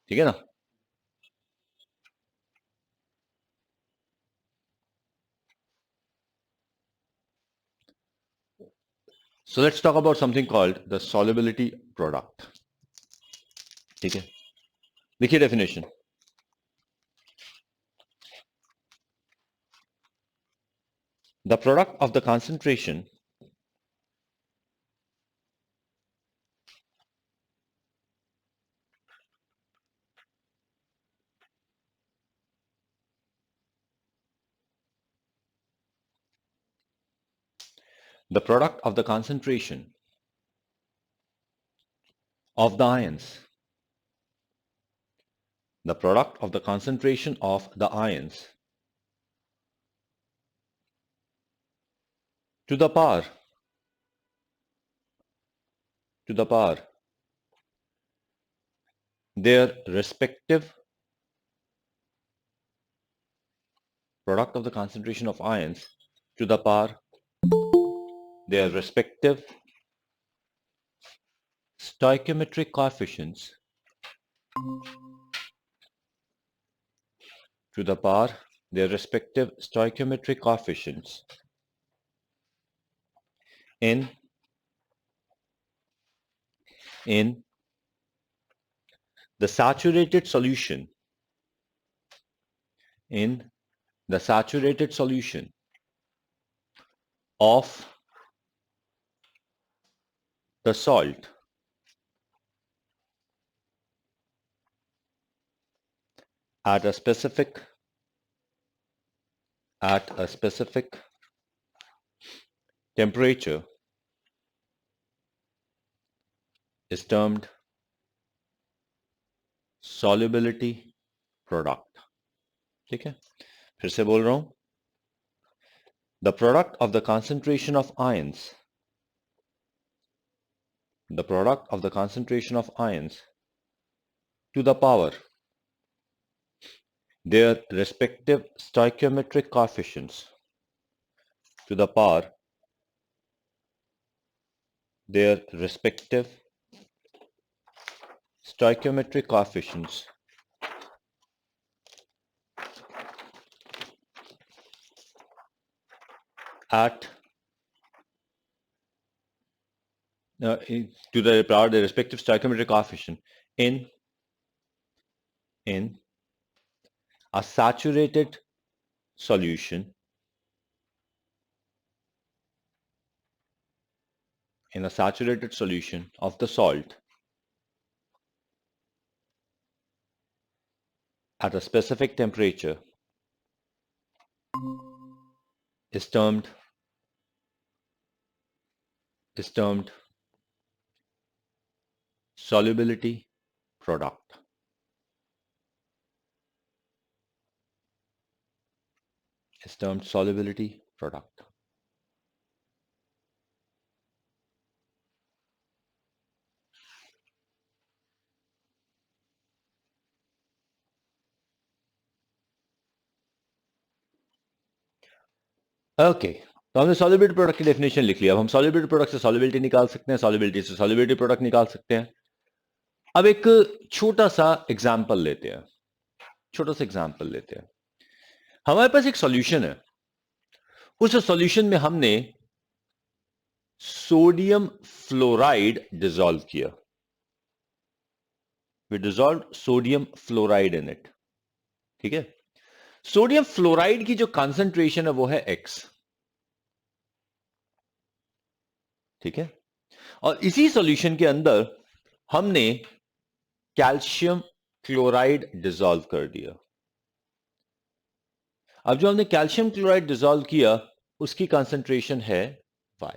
ठीक है ना? So let's talk about something called the solubility product. ठीक है, देखिए definition. The product of the concentration the product of the concentration of the ions, the product of the concentration of the ions to the power their respective product of the concentration of ions to the power their respective stoichiometric coefficients to the power their respective stoichiometric coefficients in the saturated solution in the saturated solution of the salt at a specific temperature is termed solubility product. ठीक है, फिर से बोल रहा हूं. The product of the concentration of ions to the power their respective stoichiometric coefficients to the power their respective stoichiometric coefficients at to the power their respective stoichiometric coefficient in a saturated solution of the salt at a specific temperature is termed solubility product. Is termed solubility product. Okay, तो हमने solubility product की definition लिख लिया. अब हम solubility product से solubility निकाल सकते हैं, सॉलिबिलिटी से सॉलिबिलिटी प्रोडक्ट निकाल सकते हैं. अब एक छोटा सा एग्जांपल लेते हैं. हमारे पास एक सॉल्यूशन है. उस सॉल्यूशन में हमने सोडियम फ्लोराइड डिसॉल्व किया. We dissolve sodium fluoride in it. ठीक है, सोडियम फ्लोराइड की जो कंसंट्रेशन है वो है X. ठीक है, और इसी सॉल्यूशन के अंदर हमने कैल्शियम क्लोराइड डिसॉल्व कर दिया. अब जो हमने कैल्शियम क्लोराइड डिसॉल्व किया उसकी कंसंट्रेशन है Y.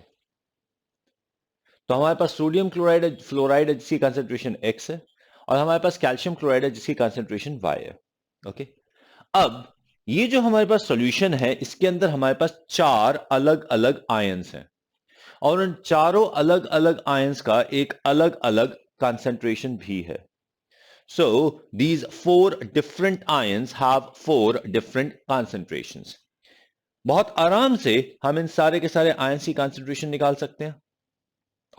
तो हमारे पास सोडियम क्लोराइड फ्लोराइड है जिसकी कंसंट्रेशन X है, और हमारे पास कैल्शियम क्लोराइड है जिसकी कंसंट्रेशन Y है. ओके, अब ये जो हमारे पास सॉल्यूशन है इसके अंदर हमारे पास 4 अलग अलग आयंस हैं, और उन चारों अलग अलग आयंस का एक अलग अलग कंसंट्रेशन भी है. So these 4 different ions have 4 different concentrations. बहुत आराम से हम इन सारे के सारे आयंस की कंसंट्रेशन निकाल सकते हैं.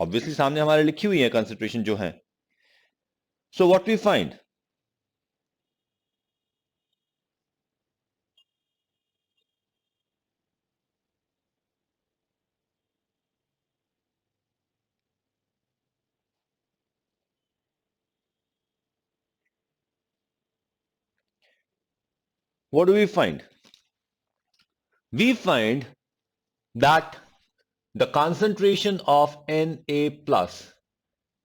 ऑब्वियसली सामने हमारे लिखी हुई है कंसंट्रेशन जो है. So what we find? what do we find? We find that the concentration of Na plus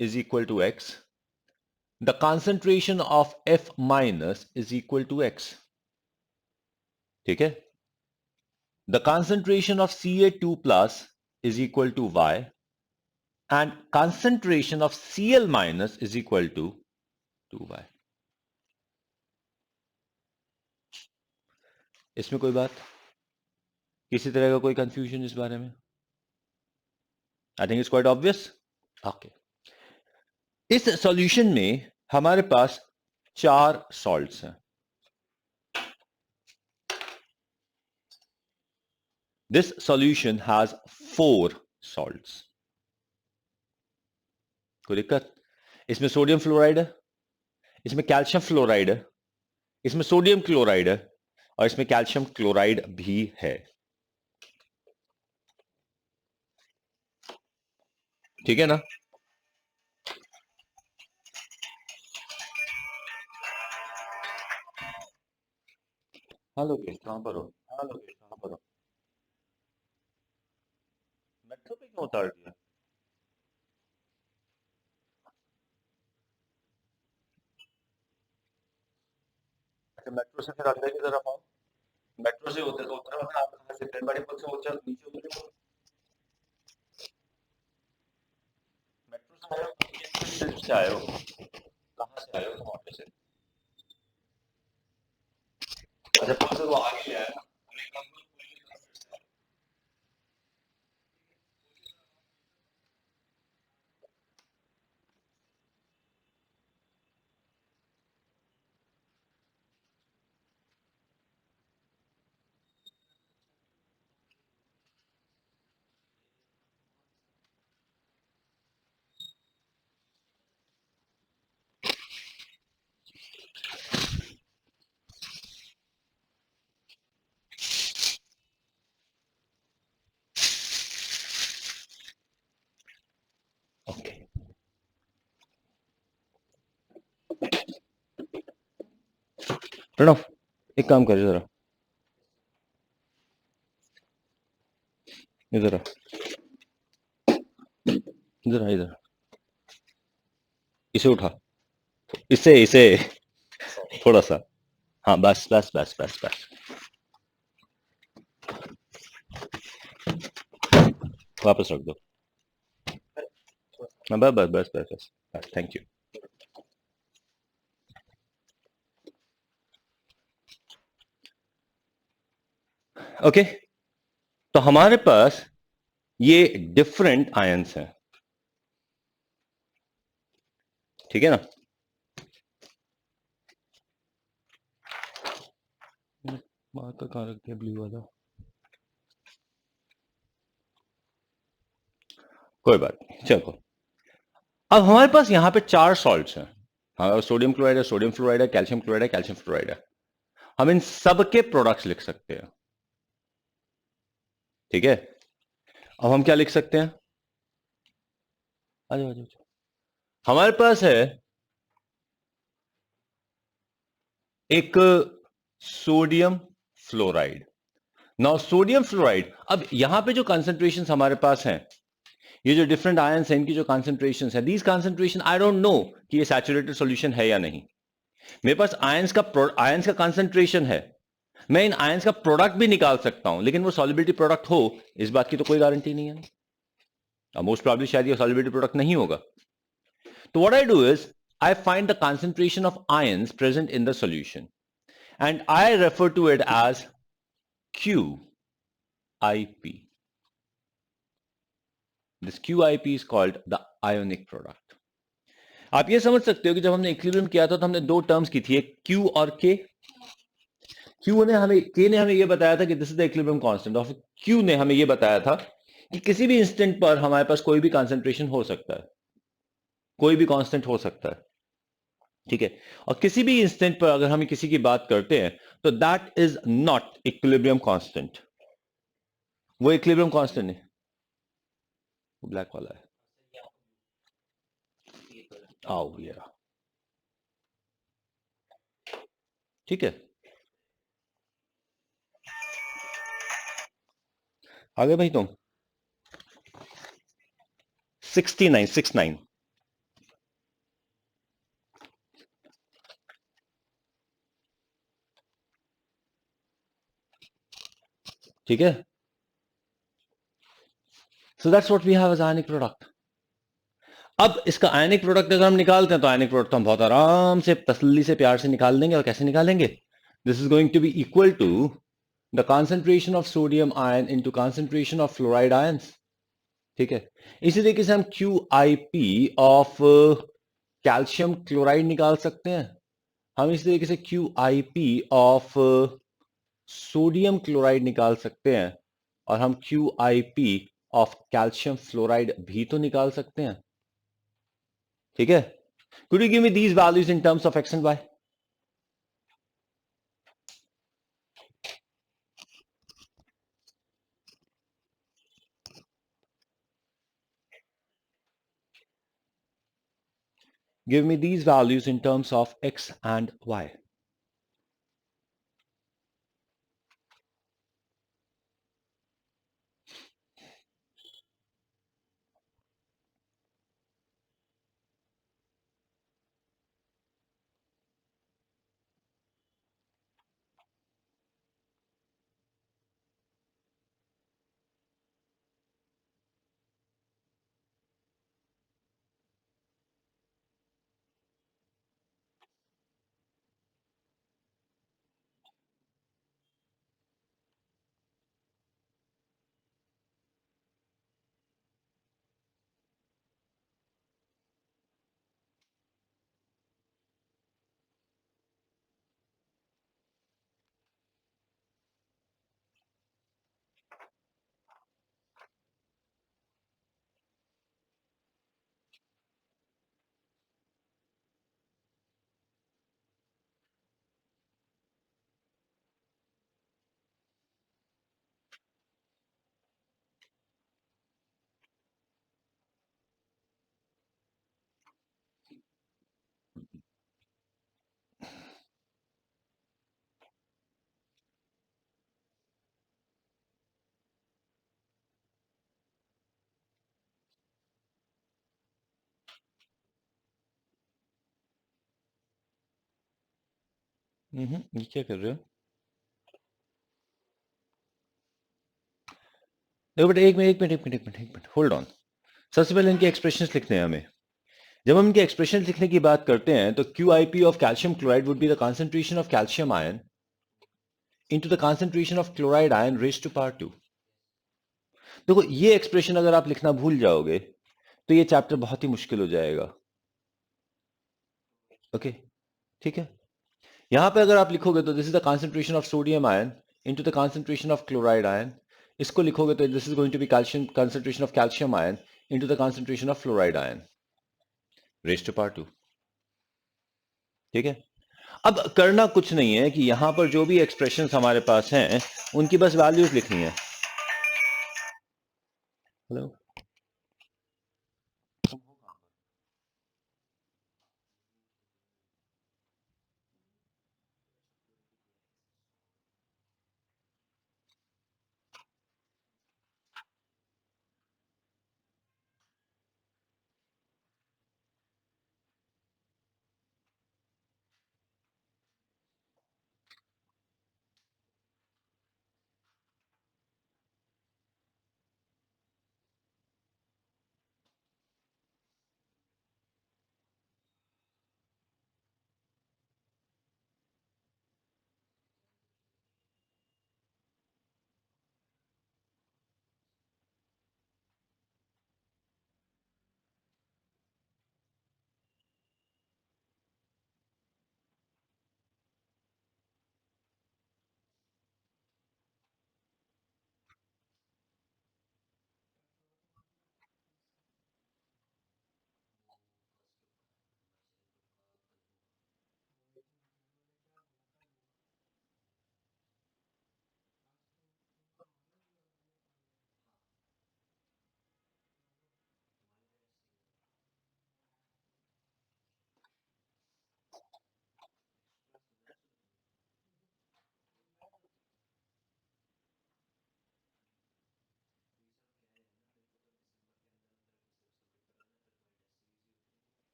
is equal to X. The concentration of F minus is equal to X. ठीक है? The concentration of Ca2 plus is equal to Y, and concentration of Cl minus is equal to 2Y. इसमें कोई बात, किसी तरह का कोई confusion इस बारे में? I think it's quite obvious. Okay, इस सॉल्यूशन में हमारे पास 4 सॉल्ट्स हैं. This solution has 4 salts. कोई दिक्कत? इसमें सोडियम फ्लोराइड है, इसमें कैल्शियम फ्लोराइड है, इसमें सोडियम क्लोराइड है, और इसमें कैल्शियम क्लोराइड भी है. ठीक है ना? हाँ लोकेश, कहां पर हो? हाँ लोकेश, कहां पर हो? मेट्रो पे क्यों उतार दिया? अच्छा, मेट्रो से फिर अंदर की तरफ आओ. मेट्रो से उतर उतरो ना आप. कहां से? ट्रेन बड़ी पुल से उतर नीचे उतरो. मेट्रो से आए हो? किस तरफ से आए हो? कहां से आए हो तुम? ऑटो से? अच्छा, पुल से वो आगे ले आया ना. हमें कम पुल की तरफ से आए. ओके, प्रणव एक काम कर जरा, इधर आ, इधर आ, इधर. इसे उठा, इसे इसे थोड़ा सा. हाँ, बस बस बस बस बस. वापस रख दो. हाँ, बस बस बस बस बस. Thank you. ओके, तो हमारे पास ये डिफरेंट आयंस हैं. ठीक है ना? मार्कर कहाँ रख दिया ब्लू वाला? कोई बात नहीं, चलो. अब हमारे पास यहां पे 4 सॉल्ट्स हैं. हमारे पास सोडियम क्लोराइड है, सोडियम फ्लोराइड है, कैल्शियम क्लोराइड है, कैल्शियम फ्लोराइड है. हम इन सब के प्रोडक्ट्स लिख सकते हैं. ठीक है? अब हम क्या लिख सकते हैं? आ जाओ आ जाओ. हमारे पास है एक sodium fluoride. Now sodium fluoride, अब यहां पे जो कंसेंट्रेशन हमारे पास हैं, ये जो डिफरेंट आयंस हैं, इनकी जो कंसेंट्रेशन है, these concentration I don't know कि ये सैचुरेटेड सॉल्यूशन है या नहीं. मेरे पास आयंस का कंसेंट्रेशन है. मैं इन आयंस का प्रोडक्ट भी निकाल सकता हूं, लेकिन वो सॉल्युबिलिटी प्रोडक्ट हो, इस बात की तो कोई गारंटी नहीं है. मोस्ट प्रोबेबली शायद ये सॉल्युबिलिटी प्रोडक्ट नहीं होगा. तो what I do is I find the concentration of ions present in the solution and I refer to it as QIP. This QIP is called the ionic product. आप ये समझ सकते हो कि जब हमने इक्विलिब्रियम किया था तो हमने 2 टर्म्स की थी, एक Q और K. Q ने हमें, K ने हमें ये बताया था कि this is the equilibrium constant, और Q ने हमें ये बताया था कि किसी भी इंस्टेंट पर हमारे पास कोई भी कंसंट्रेशन हो सकता है, कोई भी कांस्टेंट हो सकता है. ठीक है? और किसी भी इंस्टेंट पर अगर हम किसी की बात करते हैं तो that is not equilibrium constant. वो इक्विलिब्रियम कांस्टेंट है, वो ब्लैक वाला है. आओ ये रहा. ठीक है? आगे भाई तुम 69 ठीक है. So that's what we have as ionic product. अब इसका आयनिक प्रोडक्ट अगर हम निकालते हैं तो आयनिक प्रोडक्ट तो हम बहुत आराम से तसल्ली से प्यार से निकाल देंगे. और कैसे निकालेंगे? This is going to be equal to the concentration of sodium ion into concentration of fluoride ions. ठीक है. इसी तरीके से हम Q I P of calcium chloride निकाल सकते हैं. हम इसी तरीके से Q I P of sodium chloride निकाल सकते हैं. और हम Q I P of calcium fluoride भी तो निकाल सकते हैं. ठीक है. Could you give me these values in terms of x and y? Give me these values in terms of x and y. ये क्या कर रहे हो? देखो बेटा, एक मिनट होल्ड ऑन. सबसे पहले इनके एक्सप्रेशंस लिखने हैं हमें. जब हम इनके एक्सप्रेशंस लिखने की बात करते हैं तो Q I P of calcium chloride would be the concentration of calcium ion into the concentration of chloride ion raise to power 2. देखो, ये एक्सप्रेशन अगर आप लिखना भूल जाओगे तो ये चैप्टर बहुत ही मुश्किल हो जाएगा. ओके. ठीक है. यहां पे अगर आप लिखोगे तो this is the concentration of sodium ion into the concentration of chloride ion. इसको लिखोगे तो this is going to be calcium concentration of calcium ion into the concentration of fluoride ion raise to power 2. ठीक है. अब करना कुछ नहीं है कि यहां पर जो भी एक्सप्रेशंस हमारे पास हैं उनकी बस वैल्यूज लिखनी है. हेलो.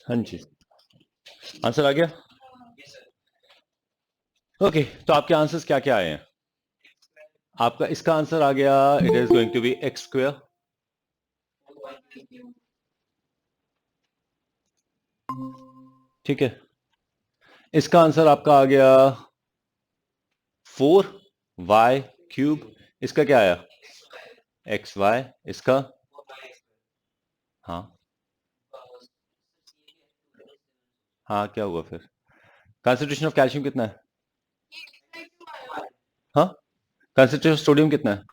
हाँ जी, आंसर आ गया। ओके, तो आपके आंसर्स क्या क्या आए हैं? आपका इसका आंसर आ गया, it is going to be x square. ठीक है, इसका आंसर आपका आ गया 4y³। इसका क्या आया? xy। इसका? हाँ हाँ, क्या हुआ फिर? कंसंट्रेशन ऑफ कैल्शियम कितना है? हाँ, कंसंट्रेशन ऑफ सोडियम कितना है?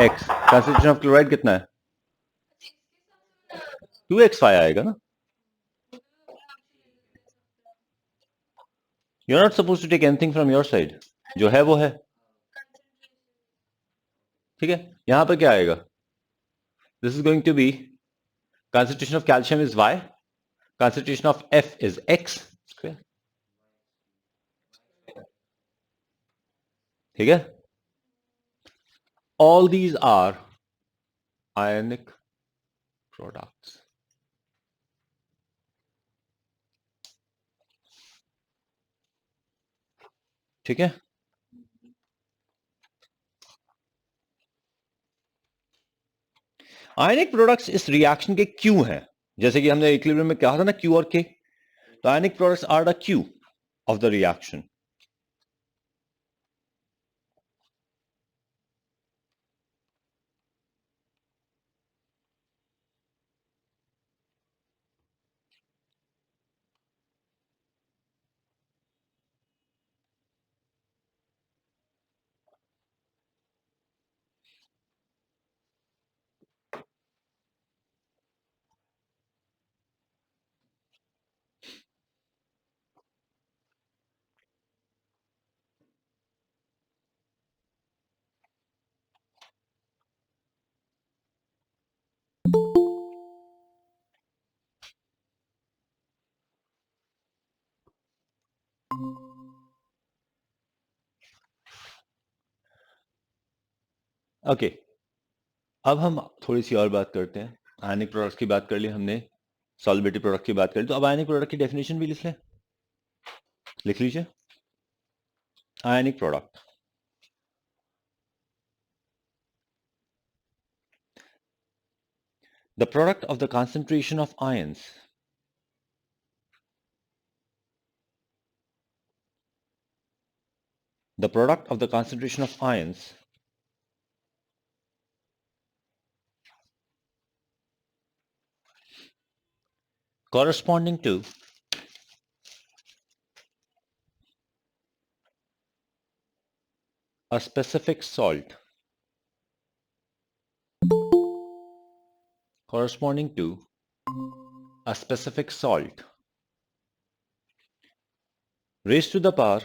x। कंसंट्रेशन ऑफ क्लोराइड कितना है? 2xy आएगा ना। You are not suppose to take anything from your side, जो है वो है। ठीक है, यहां पर क्या आएगा? This is going to be concentration of calcium is y, concentration of F is x square। ठीक है, all these are ionic products। ठीक है, आयनिक प्रोडक्ट्स इस रिएक्शन के क्यों हैं? जैसे कि हमने इक्विलिब्रियम में कहा था ना, क्यू और के। तो ionic products are the Q of the reaction. Okay, अब हम थोड़ी सी और बात करते हैं। आयनिक प्रोडक्ट्स की बात कर ली हमने, सॉल्युबिलिटी प्रोडक्ट की बात कर ली, तो अब आयनिक प्रोडक्ट की डेफिनेशन भी लिख लें। लिख लीजिए, ionic product, the product of the concentration of ions the product of the concentration of ions corresponding to a specific salt corresponding to a specific salt raised to the power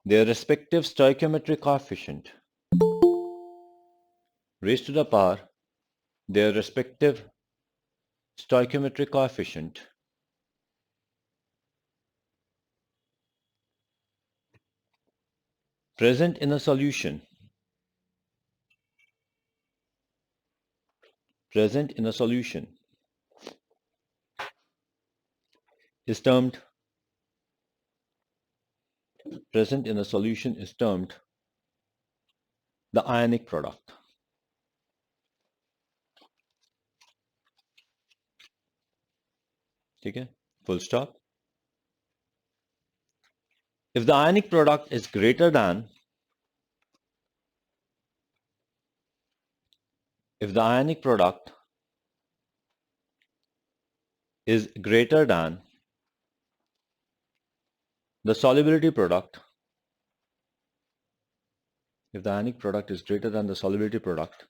their respective stoichiometric coefficient raised to the power their respective stoichiometric coefficient present in a solution is termed the ionic product। ठीक है, full stop। if the ionic product is greater than if the ionic product is greater than the solubility product if the ionic product is greater than the solubility product,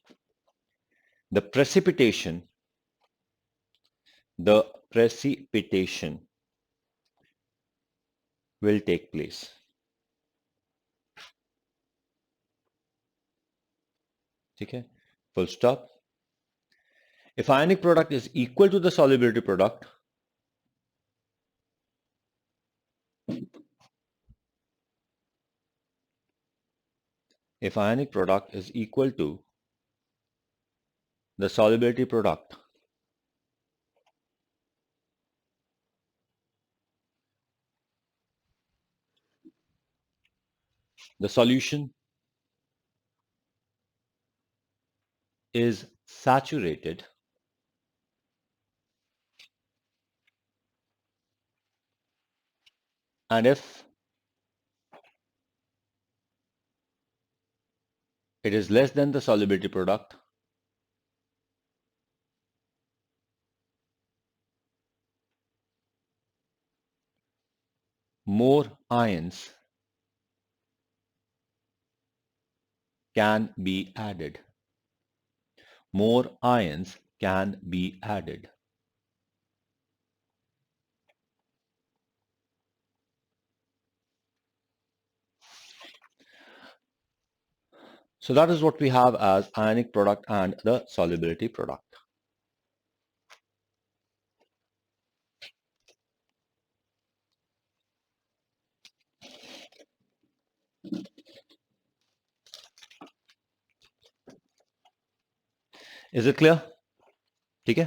the precipitation will take place. Okay, full stop. If ionic product is equal to the solubility product, if ionic product is equal to the solubility product, the solution is saturated and if it is less than the solubility product, more ions can be added. More ions can be added. So that is what we have as ionic product and the solubility product. Is it clear? ठीक है.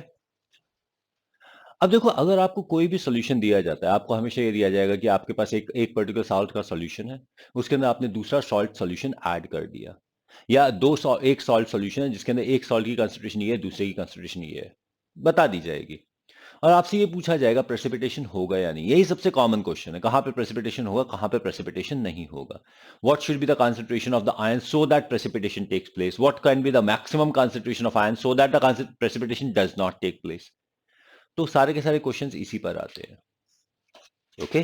अब देखो, अगर आपको कोई भी solution दिया जाता है, आपको हमेशा ये दिया जाएगा कि आपके पास एक पर्टिकुलर सॉल्ट का सॉल्यूशन है, उसके अंदर आपने दूसरा सॉल्ट सॉल्यूशन ऐड कर दिया, या एक सॉल्ट सॉल्यूशन है जिसके अंदर एक सॉल्ट की कंसंट्रेशन ये है, दूसरे की कंसंट्रेशन ये है, बता दी जाएगी और आपसे ये पूछा जाएगा प्रेसिपिटेशन होगा या नहीं. यही सबसे कॉमन क्वेश्चन है, कहां पे प्रेसिपिटेशन होगा, कहां पे प्रेसिपिटेशन नहीं होगा. What should be the concentration of the ion so that precipitation takes place, what can be the maximum concentration of ion so that the precipitation does not take place. तो सारे के सारे questions इसी पर आते हैं. ओके,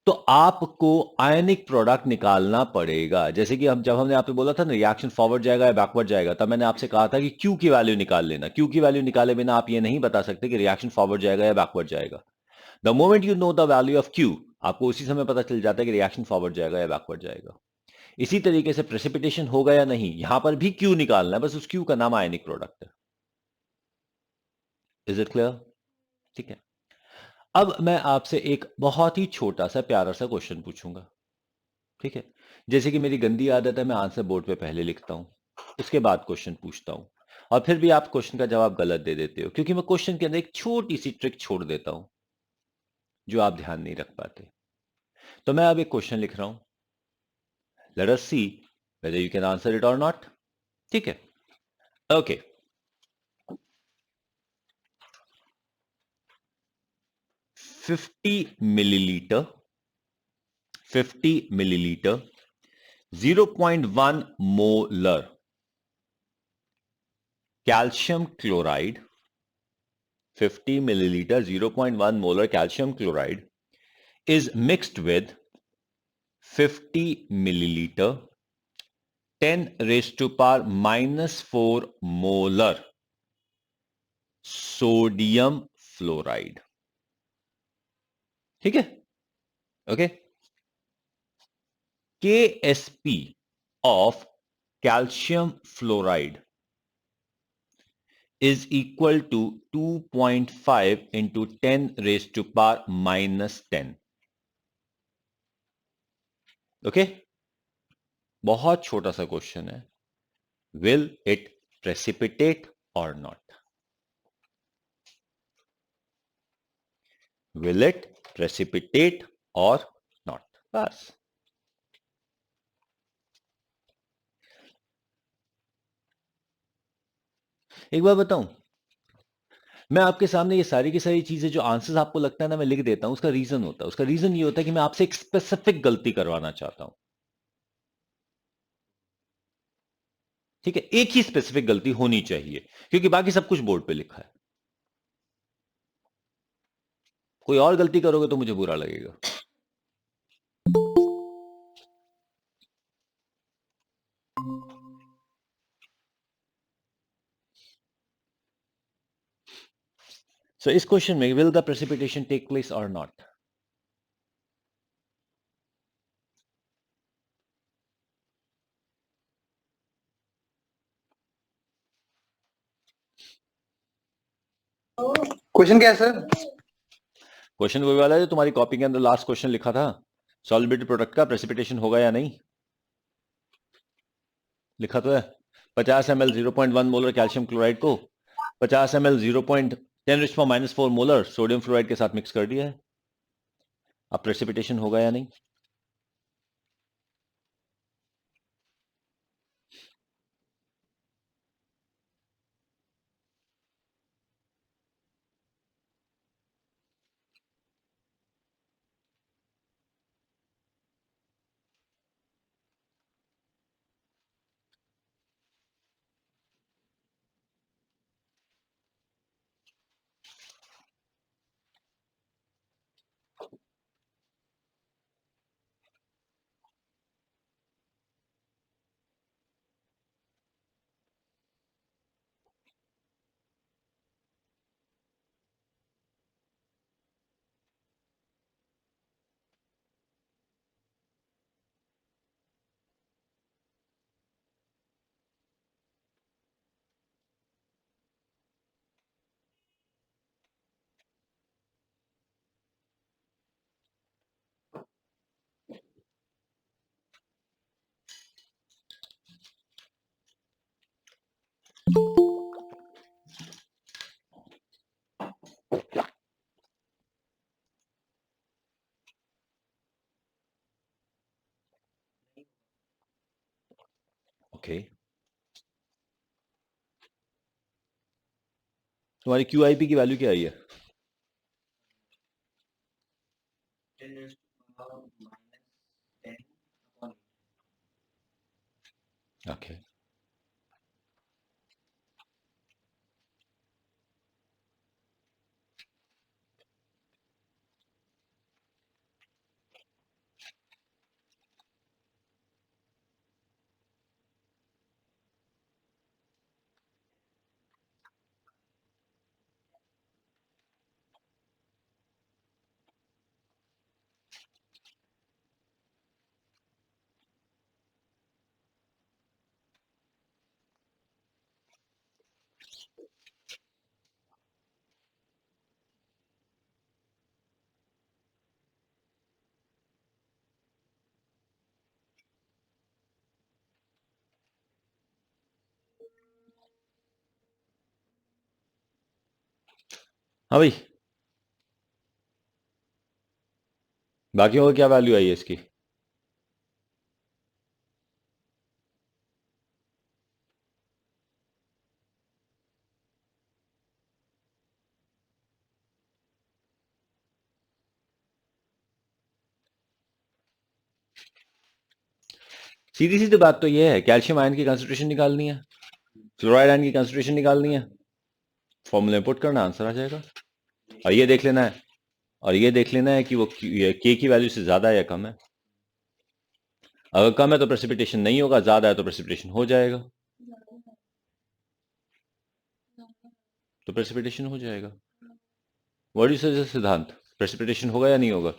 तो आपको आयनिक प्रोडक्ट निकालना पड़ेगा. जैसे कि जब हमने आपसे बोला था ना रिएक्शन फॉरवर्ड जाएगा या बैकवर्ड जाएगा, तब मैंने आपसे कहा था कि क्यू की वैल्यू निकाल लेना. क्यू की वैल्यू निकाले बिना आप ये नहीं बता सकते कि रिएक्शन फॉरवर्ड जाएगा या बैकवर्ड जाएगा. The moment you know the value of Q, आपको उसी समय पता चल जाता है कि रिएक्शन फॉरवर्ड जाएगा या बैकवर्ड जाएगा. इसी तरीके से प्रेसिपिटेशन होगा या नहीं, यहां पर भी क्यू निकालना है, बस उस क्यू का नाम आयनिक प्रोडक्ट है. Is it clear? ठीक है. अब मैं आपसे एक बहुत ही छोटा सा प्यारा सा क्वेश्चन पूछूंगा. ठीक है, जैसे कि मेरी गंदी आदत है, मैं आंसर बोर्ड पे पहले लिखता हूं, उसके बाद क्वेश्चन पूछता हूं, और फिर भी आप क्वेश्चन का जवाब गलत दे देते हो, क्योंकि मैं क्वेश्चन के अंदर एक छोटी सी ट्रिक छोड़ देता हूं जो आप ध्यान नहीं रख पाते. तो मैं अब एक क्वेश्चन लिख रहा हूं. Let us see whether you can answer it और नॉट. ठीक है, okay. 50 milliliter 0.1 molar calcium chloride, 50 milliliter 0.1 molar calcium chloride is mixed with 50 milliliter 10 raised to power minus 4 molar sodium fluoride. ठीक है, okay. KSP of calcium fluoride is equal to 2.5 into 10 raised to power minus 10. Okay, बहुत छोटा सा question है. Will it precipitate और not? Will it precipitate और not? बस. एक बार बताऊं, मैं आपके सामने ये सारी की सारी चीजें जो आंसर्स आपको लगता है ना मैं लिख देता हूं, उसका रीजन होता है. उसका रीजन ये होता है कि मैं आपसे एक स्पेसिफिक गलती करवाना चाहता हूं. ठीक है, एक ही स्पेसिफिक गलती होनी चाहिए, क्योंकि बाकी सब कुछ बोर्ड पे लिखा है. कोई और गलती करोगे तो मुझे बुरा लगेगा. So इस क्वेश्चन में will the precipitation take place or not? Question क्या है सर? क्वेश्चन वही वाला है जो तुम्हारी कॉपी के अंदर लास्ट क्वेश्चन लिखा था, सॉल्युबिलिटी प्रोडक्ट का प्रेसिपिटेशन होगा या नहीं, लिखा तो है। 50 ml 0.1 मोलर कैल्शियम क्लोराइड को 50 ml 0.10⁻⁻4 मोलर सोडियम फ्लोराइड के साथ मिक्स कर दिया है। अब प्रेसिपिटेशन होगा या नहीं? ओके, तुम्हारी QIP की वैल्यू क्या आई है? ओके, हाँ भाई, बाकियों का क्या वैल्यू आई है इसकी? सीधी सीधी बात तो ये है, कैल्शियम आयन की कंसंट्रेशन निकालनी है, फ्लोराइड आयन की कंसंट्रेशन निकालनी है, फॉर्मूला पुट करना, आंसर आ जाएगा। और ये देख लेना है, कि वो के की वैल्यू से ज्यादा है या कम है। अगर कम है तो प्रेसिपिटेशन नहीं होगा, ज्यादा है तो प्रेसिपिटेशन हो जाएगा, तो प्रेसिपिटेशन हो जाएगा। व्हाट इज सिद्धांत, प्रेसिपिटेशन होगा या नहीं होगा?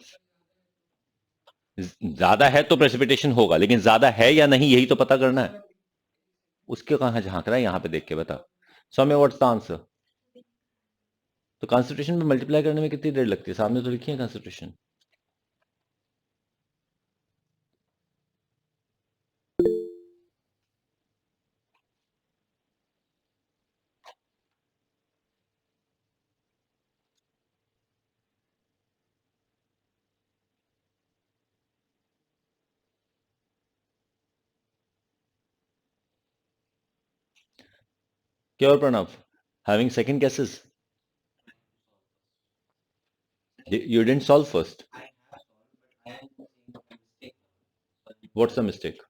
ज्यादा है तो प्रेसिपिटेशन होगा, लेकिन ज्यादा है या नहीं यही तो पता करना है। उसके कहां झांक रहा है, यहां पे देख के बता। सौम्य, व्हाट्स द आंसर? तो कंसंट्रेशन में मल्टीप्लाई करने में कितनी देर लगती है? सामने तो लिखी है कंसंट्रेशन। क्या और Pranav, having second guesses? You didn't solve first. What's the mistake?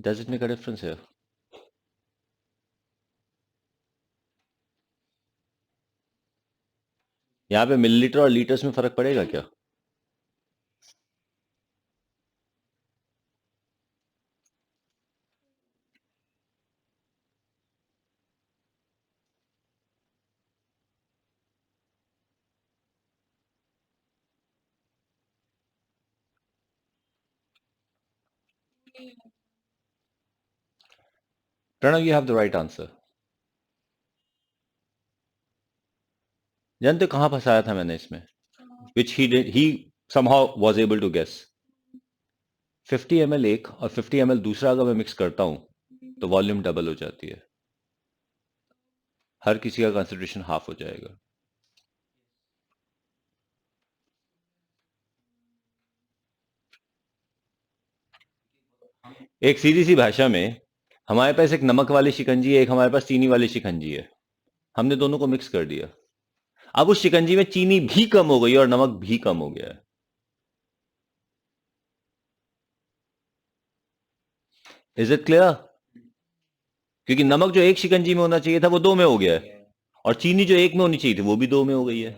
Does it make a difference here? यहाँ पे मिलीलीटर और लीटर्स में फर्क पड़ेगा क्या? Pranav, you have the right answer. जानते कहां फंसाया था मैंने इसमें? विच ही somehow was able to guess। 50 ml एक और 50 ml दूसरा अगर मैं मिक्स करता हूं तो वॉल्यूम डबल हो जाती है, हर किसी का कंसंट्रेशन हाफ हो जाएगा। एक सीधी सी भाषा में हमारे पास एक नमक वाली शिकंजी है, एक हमारे पास चीनी वाली शिकंजी है। हमने दोनों को मिक्स कर दिया। अब उस शिकंजी में चीनी भी कम हो गई और नमक भी कम हो गया है। Is it clear? क्योंकि नमक जो एक शिकंजी में होना चाहिए था वो दो में हो गया है, और चीनी जो एक में होनी चाहिए थी वो भी दो में हो गई है।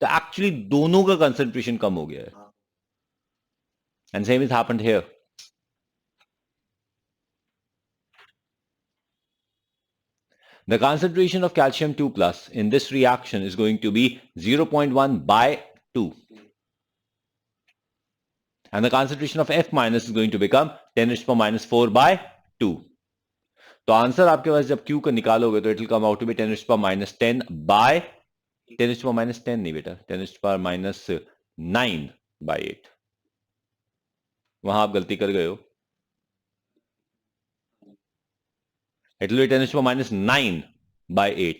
तो एक्चुअली दोनों का कंसंट्रेशन कम हो गया है। And same is happened here. The concentration of calcium 2 plus in this reaction is going to be 0.1 by 2. And the concentration of F minus is going to become 10 raised to power minus 4 by 2. तो answer आपके पास जब Q का निकालोगे तो it will come out to be 10 raised to power minus 10 by 10 raised to power minus 10 नहीं बेटा, 10 raised to power minus 9 by 8। वहां आप गलती कर गए हो। It will be 10 raised to power minus 9 by 8,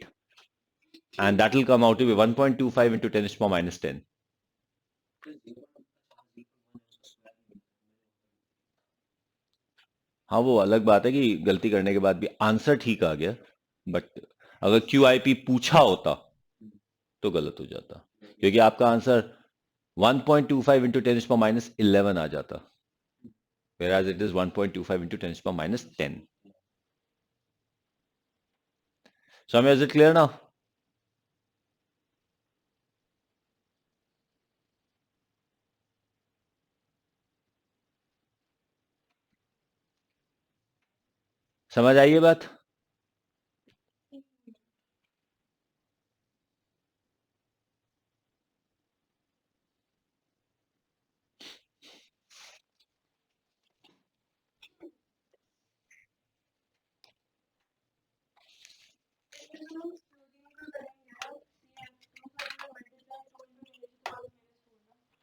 and that will come out to be 1.25 into 10 raised to power minus 10। हाँ, वो अलग बात है कि गलती करने के बाद भी आंसर ठीक आ गया, बट अगर QIP पूछा होता तो गलत हो जाता, क्योंकि आपका answer 1.25 into 10 raised to power minus 11 आ जाता, whereas it is 1.25 into 10 raised to power minus 10। So, is it clear now? समझ आई ये बात?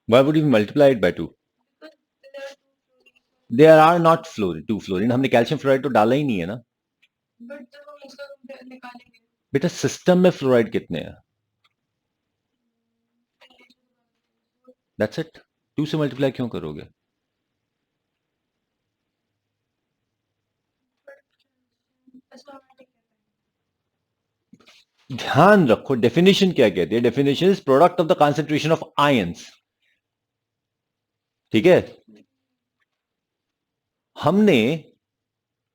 Why would you multiply it by 2? There are not fluorine, 2 fluorine। हमने कैल्शियम फ्लोराइड तो डाला ही नहीं है ना। बेटा सिस्टम में फ्लोराइड कितने हैं? That's it। 2 से मल्टीप्लाई क्यों करोगे? ध्यान रखो डेफिनेशन क्या कहती है। Definition is product of the concentration of ions. ठीक है, हमने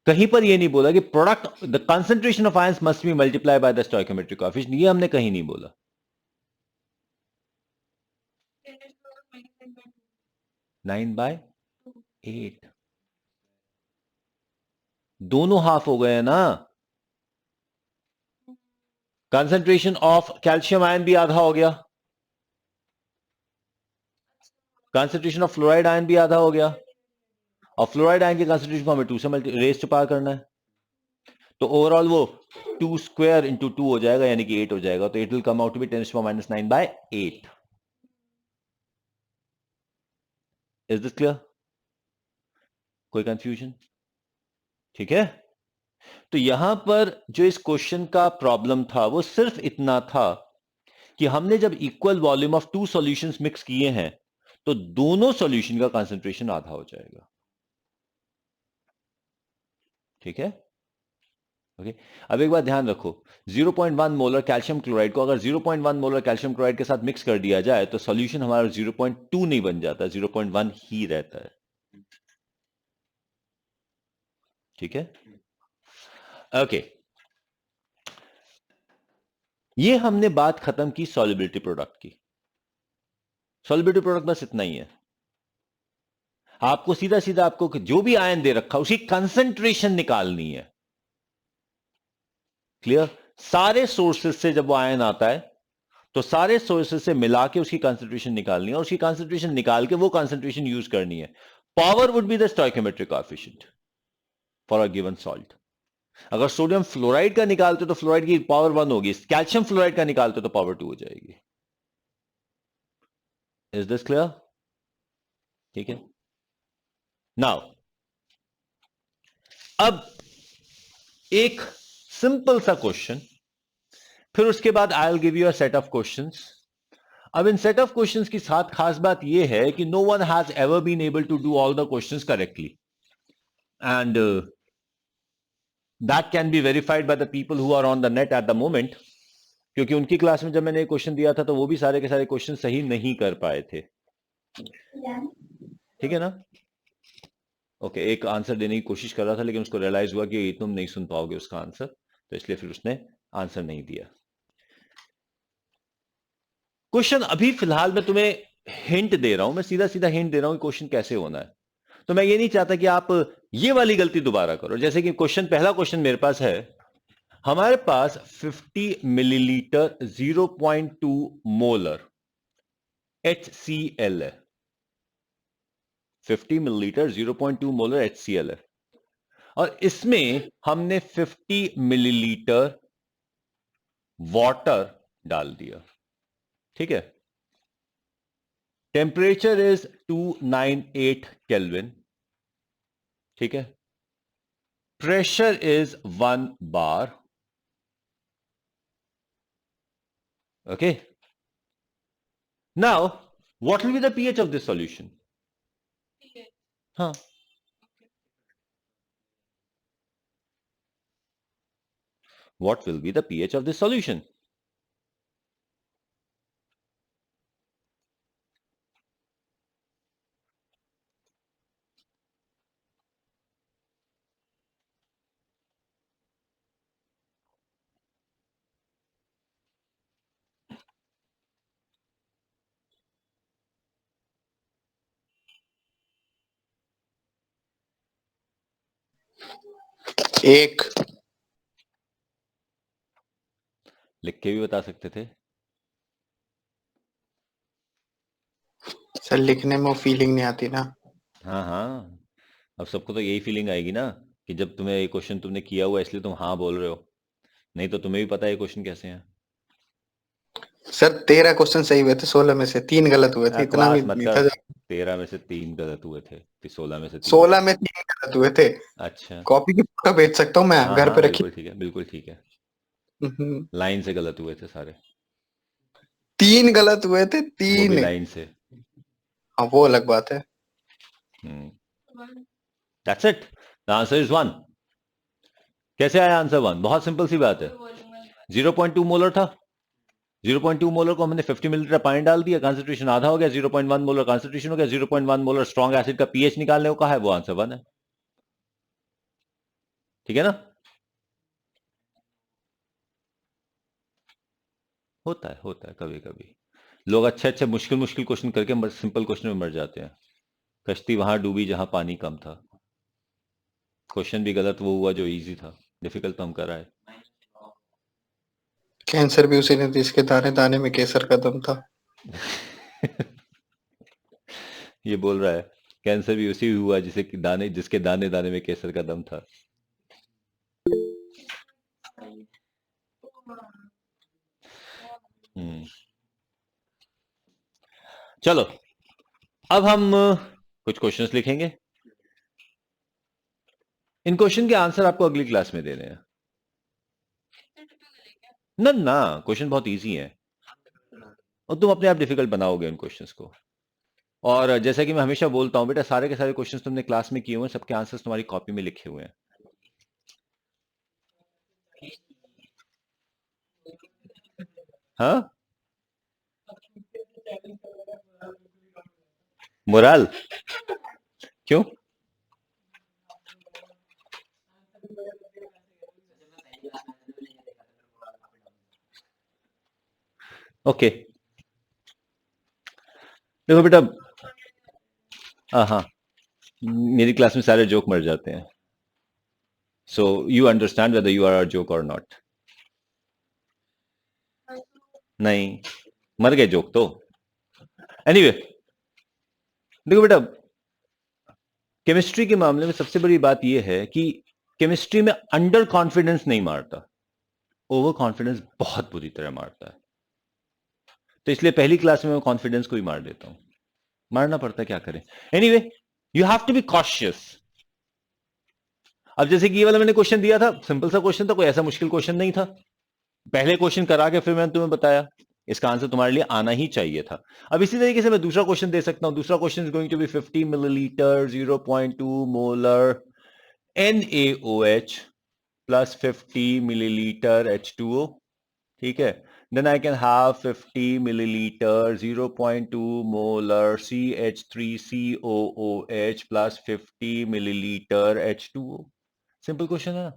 कहीं पर यह नहीं बोला कि product the concentration of ions must be multiply by the stoichiometric coefficient. ये हमने कहीं नहीं बोला। 9/8 दोनों हाफ हो गए हैं ना। कंसंट्रेशन ऑफ कैल्शियम आयन भी आधा हो गया, कंसंट्रेशन ऑफ फ्लोराइड आयन भी आधा हो गया, और फ्लोराइड आयन के कंसंट्रेशन को हमें 2 से रेज टू पावर करना है, तो ओवरऑल वो 2 स्क्वायर इंटू 2 हो जाएगा, यानी कि 8 हो जाएगा। तो it will come out to be 10 to the minus 9 by 8। Is this clear? कोई कंफ्यूजन? ठीक है, तो यहां पर जो इस क्वेश्चन का प्रॉब्लम था वो सिर्फ इतना था कि हमने जब equal volume of 2 solutions mix किए हैं तो दोनों सॉल्यूशन का कंसंट्रेशन आधा हो जाएगा। ठीक है, ओके। अब एक बात ध्यान रखो, 0.1 मोलर कैल्शियम क्लोराइड को अगर 0.1 मोलर कैल्शियम क्लोराइड के साथ मिक्स कर दिया जाए तो सॉल्यूशन हमारा 0.2 नहीं बन जाता, 0.1 ही रहता है। ठीक है, ओके। ये हमने बात खत्म की सॉल्युबिलिटी प्रोडक्ट की। सॉल्युबिलिटी प्रोडक्ट बस इतना ही है। आपको सीधा सीधा आपको जो भी आयन दे रखा उसकी कंसंट्रेशन निकालनी है। क्लियर? सारे सोर्सेस से जब वो आयन आता है तो सारे सोर्सेस से मिला के उसकी कंसंट्रेशन निकालनी है, और उसकी कंसंट्रेशन निकाल के वो कंसंट्रेशन यूज करनी है। Power would be the stoichiometric coefficient for a given salt. अगर सोडियम फ्लोराइड का निकालते तो फ्लोराइड की पावर 1 होगी, कैल्शियम फ्लोराइड का निकालते तो पावर 2 हो जाएगी। Is this clear? ठीक है। नाउ अब एक सिंपल सा क्वेश्चन, फिर उसके बाद I will give you a set of questions. अब इन सेट ऑफ क्वेश्चंस की साथ खास बात यह है कि no one has ever been able to do all the questions correctly, and that can be verified by the people who are on the net at the moment, क्योंकि उनकी class में जब मैंने क्वेश्चन दिया था तो वो भी सारे के सारे क्वेश्चन सही नहीं कर पाए थे। ठीक है ना? ओके, एक आंसर देने की कोशिश कर रहा था लेकिन उसको रियलाइज हुआ कि तुम नहीं सुन पाओगे उसका आंसर, तो इसलिए फिर उसने आंसर नहीं दिया। क्वेश्चन अभी फिलहाल मैं तुम्हें हिंट दे रहा हूं, मैं सीधा सीधा हिंट दे रहा हूं कि क्वेश्चन कैसे होना है। तो मैं ये नहीं चाहता कि आप ये वाली गलती दोबारा करो। जैसे कि क्वेश्चन, पहला क्वेश्चन मेरे पास है, हमारे पास 50 मिलीलीटर 0.2 मोलर HCl है। 50 मिलीलीटर 0.2 मोलर HCl है, और इसमें हमने 50 मिलीलीटर वाटर डाल दिया। ठीक है, टेम्परेचर इज 298 केल्विन। ठीक है, pressure is 1 bar. Okay, now what will be the pH of this solution? हाँ, what will be the pH of this solution? एक। लिख के भी बता सकते थे। सर लिखने में वो फीलिंग नहीं आती ना। हाँ हाँ, अब सबको तो यही फीलिंग आएगी ना कि जब तुम्हें ये क्वेश्चन तुमने किया हुआ है इसलिए तुम हाँ बोल रहे हो, नहीं तो तुम्हें भी पता है ये क्वेश्चन कैसे हैं। सर 13 क्वेश्चन सही हुए थे, 16 में से 3 गलत हुए थे, इतना भी बकवास मत नहीं कर। था। 13 में से 3 गलत हुए थे कि 16 में से 3? 16 में 3 गलत हुए थे। अच्छा, कॉपी की फोटो भेज सकता हूँ मैं, हाँ घर हाँ, पे रखी। बिल्कुल ठीक है, बिल्कुल ठीक है। हम्म, लाइन से गलत हुए थे सारे। 3 गलत हुए थे, वो भी 3। लाइन से। हाँ वो अलग बात है। That's it, the answer is 1। कैसे आया आंसर 1? बहुत सिंपल सी बात है। 0.2 मोलर था, 0.2 मोलर को हमने 50 मिलीलीटर पानी डाल दिया, कंसंट्रेशन आधा हो गया, 0.1 मोलर कंसंट्रेशन हो गया, 0.1 मोलर स्ट्रॉन्ग एसिड का पीएच निकालने को कहा है, वो आंसर 1 है। ठीक है ना? होता है कभी कभी लोग अच्छे अच्छे मुश्किल मुश्किल क्वेश्चन करके सिंपल क्वेश्चन में मर जाते हैं। कश्ती वहां डूबी जहां पानी कम था। क्वेश्चन भी गलत वो हुआ जो इजी था, डिफिकल्ट तो हम कर रहा है। कैंसर भी उसी ने दी जिसके दाने दाने में केसर का दम था। ये बोल रहा है कैंसर भी उसी हुआ जिसके दाने दाने में केसर का दम था। हम्म, चलो अब हम कुछ क्वेश्चंस लिखेंगे। इन क्वेश्चन के आंसर आपको अगली क्लास में देने हैं। ना ना, क्वेश्चन बहुत इजी है और तुम अपने आप डिफिकल्ट बनाओगे इन क्वेश्चंस को। और जैसा कि मैं हमेशा बोलता हूं बेटा, सारे के सारे क्वेश्चंस तुमने क्लास में किए हुए हैं, सबके आंसर्स तुम्हारी कॉपी में लिखे हुए हैं। हाँ, मोराल क्यों? ओके, देखो बेटा, हाँ हाँ, मेरी क्लास में सारे जोक मर जाते हैं, so you understand whether you are a joke और नॉट। नहीं, मर गए जोक तो। एनीवे, देखो बेटा, केमिस्ट्री के मामले में सबसे बड़ी बात यह है कि केमिस्ट्री में अंडर कॉन्फिडेंस नहीं मारता, ओवर कॉन्फिडेंस बहुत बुरी तरह मारता है। तो इसलिए पहली क्लास में मैं कॉन्फिडेंस को ही मार देता हूं, मारना पड़ता है, क्या करें। Anyway, you have to be cautious. अब जैसे कि ये वाला मैंने क्वेश्चन दिया था, सिंपल सा क्वेश्चन था, कोई ऐसा मुश्किल क्वेश्चन नहीं था। पहले क्वेश्चन करा के फिर मैंने तुम्हें बताया, इसका आंसर तुम्हारे लिए आना ही चाहिए था। अब इसी तरीके से मैं दूसरा क्वेश्चन दे सकता हूं। दूसरा question is going to be 50 millilitre 0.2 molar NaOH plus 50 millilitre H2O, ठीक है। Then I can have 50 milliliter 0.2 molar CH3COOH plus 50 milliliter H2O। Simple question है ना।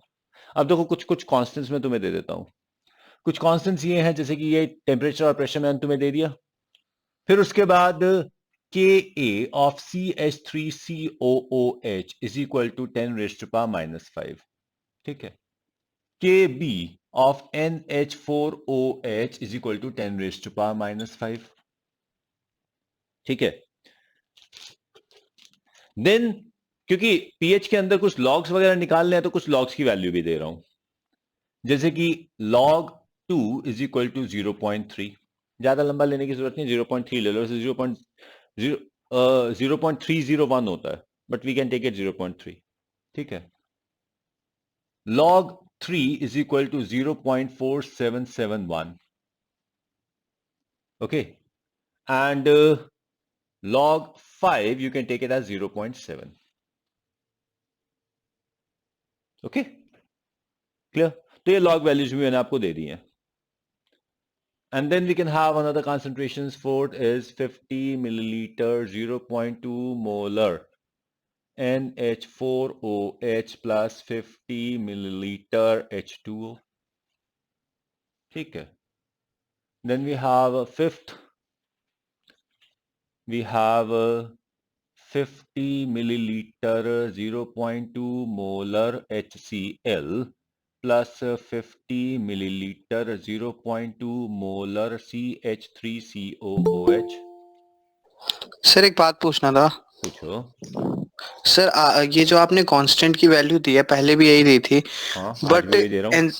अब देखो कुछ कुछ कॉन्स्टेंट्स में तुम्हें दे देता हूं। कुछ कॉन्स्टेंट्स ये हैं, जैसे कि ये टेम्परेचर और प्रेशर मैंने तुम्हें दे दिया। फिर उसके बाद Ka of CH3COOH is equal to 10 raised to power minus 5, ठीक है। Kb of NH4OH is equal to 10 raised to power minus 5, ठीक है। देन क्योंकि पीएच के अंदर कुछ लॉग्स वगैरह निकालने हैं, तो कुछ लॉग्स की वैल्यू भी दे रहा हूं, जैसे कि log 2 इज इक्वल टू 0.3। ज्यादा लंबा लेने की जरूरत नहीं, 0.3 ले लो। 0.301 होता है, but we can take it 0.3, ठीक है। log 3 is equal to 0.4771, okay, and log 5 you can take it as 0.7, okay, clear। तो ये log values भी मैंने आपको दे दी हैं। And then we can have another concentrations. Fourth is 50 milliliter 0.2 molar NH4OH plus 50 milliliter H2O, ठीक है। Then we have a fifth, we have 50 milliliter 0.2 molar HCl plus 50 milliliter 0.2 molar CH3COOH। Sir एक बात पूछना था। पूछो। सर ये जो आपने कांस्टेंट की वैल्यू दी है, पहले भी यही दी थी। हाँ, आज बट भी यही दे रहा हूँ।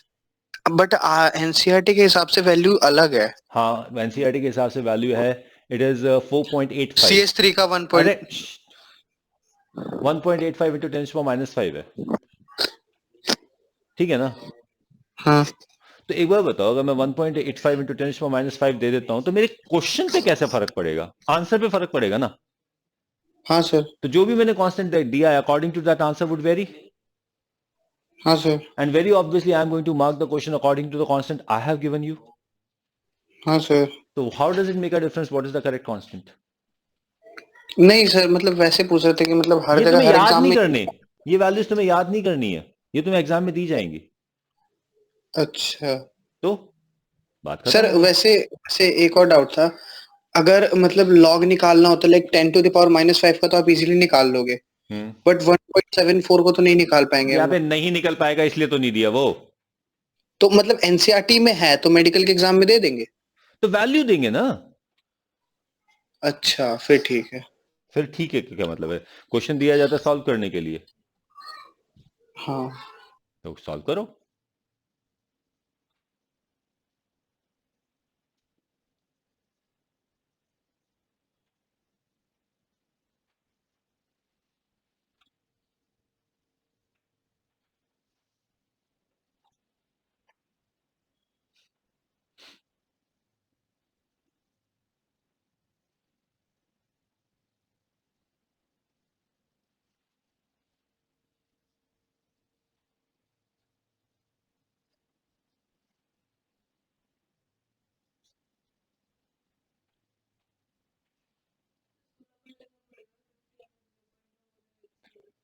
बट एनसीईआरटी के हिसाब से वैल्यू अलग है। हाँ, एनसीईआरटी के हिसाब से वैल्यू है, इट इज 4.85। CH3 का 1. अरे 1.85 इंटू 10⁻⁵ है, ठीक है ना। हाँ तो एक बार बताओ, अगर मैं 1.85 इंटू 10⁻⁵ दे देता हूं, तो मेरे क्वेश्चन पे कैसे फर्क पड़ेगा? आंसर पे फर्क पड़ेगा ना। हाँ सर। तो जो भी मैंने कांस्टेंट दिया है, according to that answer would vary. हाँ sir. And very obviously I am going to mark the question according to the constant I have given you. हाँ सर। तो how does it make a difference? What is the correct constant? नहीं sir, मतलब वैसे पूछ रहे थे कि मतलब हर ये जगह तुम्हें हर याद एग्जाम नहीं में। करनी, ये वैल्यूज तुम्हें याद नहीं करनी है, ये तुम्हें एग्जाम में दी जाएंगी। अच्छा तो बात खत्म सर, हो गई। वैसे वैसे एक और डाउट था। अगर मतलब लॉग निकालना होता, लाइक 10⁻⁻5 का तो आप इजीली निकाल लोगे, बट 1.74 को तो नहीं निकाल पाएंगे यहाँ हम पे लोग। नहीं निकल पाएगा, इसलिए तो नहीं दिया वो। तो मतलब एनसीईआरटी में है तो मेडिकल के एग्जाम में दे देंगे। तो वैल्यू देंगे ना। अच्छा फिर ठीक है। फिर ठीक है, क्या मतलब है? क्वेश्चन दिया जाता है सॉल्व करने के लिए, हाँ तो सॉल्व करो।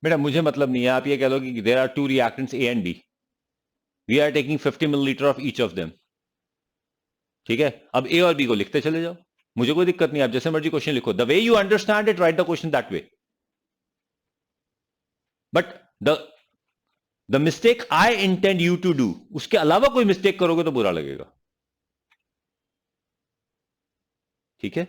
बेटा मुझे मतलब नहीं है, आप ये कह लो कि there are two reactants A and B, we are taking 50 millilitre of each of them, ठीक है। अब ए और बी को लिखते चले जाओ, मुझे कोई दिक्कत नहीं, आप जैसे मर्जी क्वेश्चन लिखो, the way you understand it write the question that way. But the mistake I intend you to do, उसके अलावा कोई मिस्टेक करोगे तो बुरा लगेगा, ठीक है।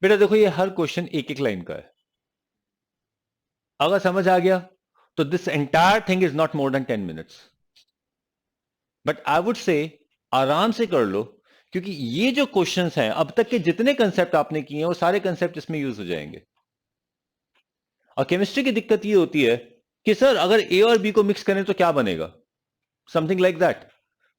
बेटा देखो ये हर क्वेश्चन एक एक लाइन का है, अगर समझ आ गया तो this entire thing is not more than 10 minutes, but I would say आराम से कर लो, क्योंकि ये जो क्वेश्चंस हैं अब तक के जितने कंसेप्ट आपने किए हैं वो सारे कंसेप्ट इसमें यूज हो जाएंगे। और केमिस्ट्री की दिक्कत ये होती है कि सर अगर ए और बी को मिक्स करें तो क्या बनेगा, समथिंग लाइक दैट।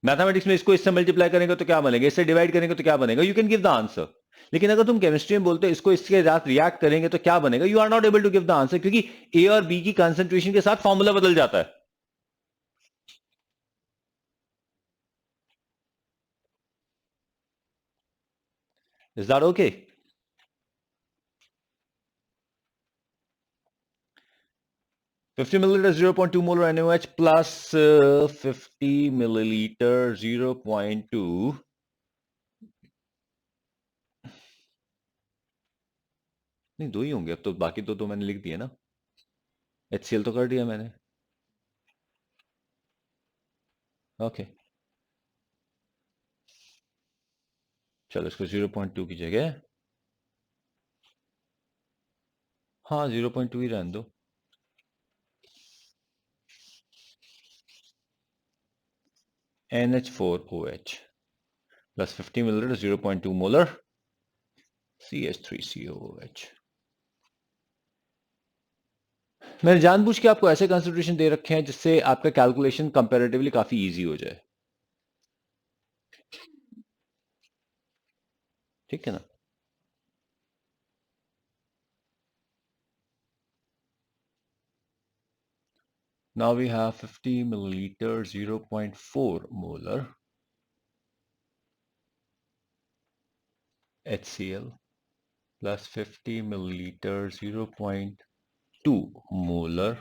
मैथमेटिक्स में इसको इससे मल्टीप्लाई करेंगे तो क्या बनेगा, इससे डिवाइड करेंगे तो क्या बनेगा, you can give the answer. लेकिन अगर तुम केमिस्ट्री में बोलते हो इसको इसके साथ रिएक्ट करेंगे तो क्या बनेगा, you are not able to give the answer, क्योंकि ए और बी की कंसेंट्रेशन के साथ फॉर्मूला बदल जाता है। Is that okay? Fifty millilitre 0.2 molar NaOH plus 50 millilitre 0.2, नहीं दो ही होंगे अब तो, बाकी तो मैंने लिख दिया ना, HCl तो कर दिया मैंने। ओके चलो इसको 0.2 की जगह, हाँ 0.2 ही रहने दो। NH4OH plus 50 millilitre 0.2 molar CH3COOH। मैंने जानबूझ के आपको ऐसे कंसंट्रेशन दे रखे हैं जिससे आपका कैलकुलेशन कंपैरेटिवली काफी इजी हो जाए, ठीक है ना। Now we have 50 milliliter 0.4 molar HCl plus 50 milliliter 0.2 molar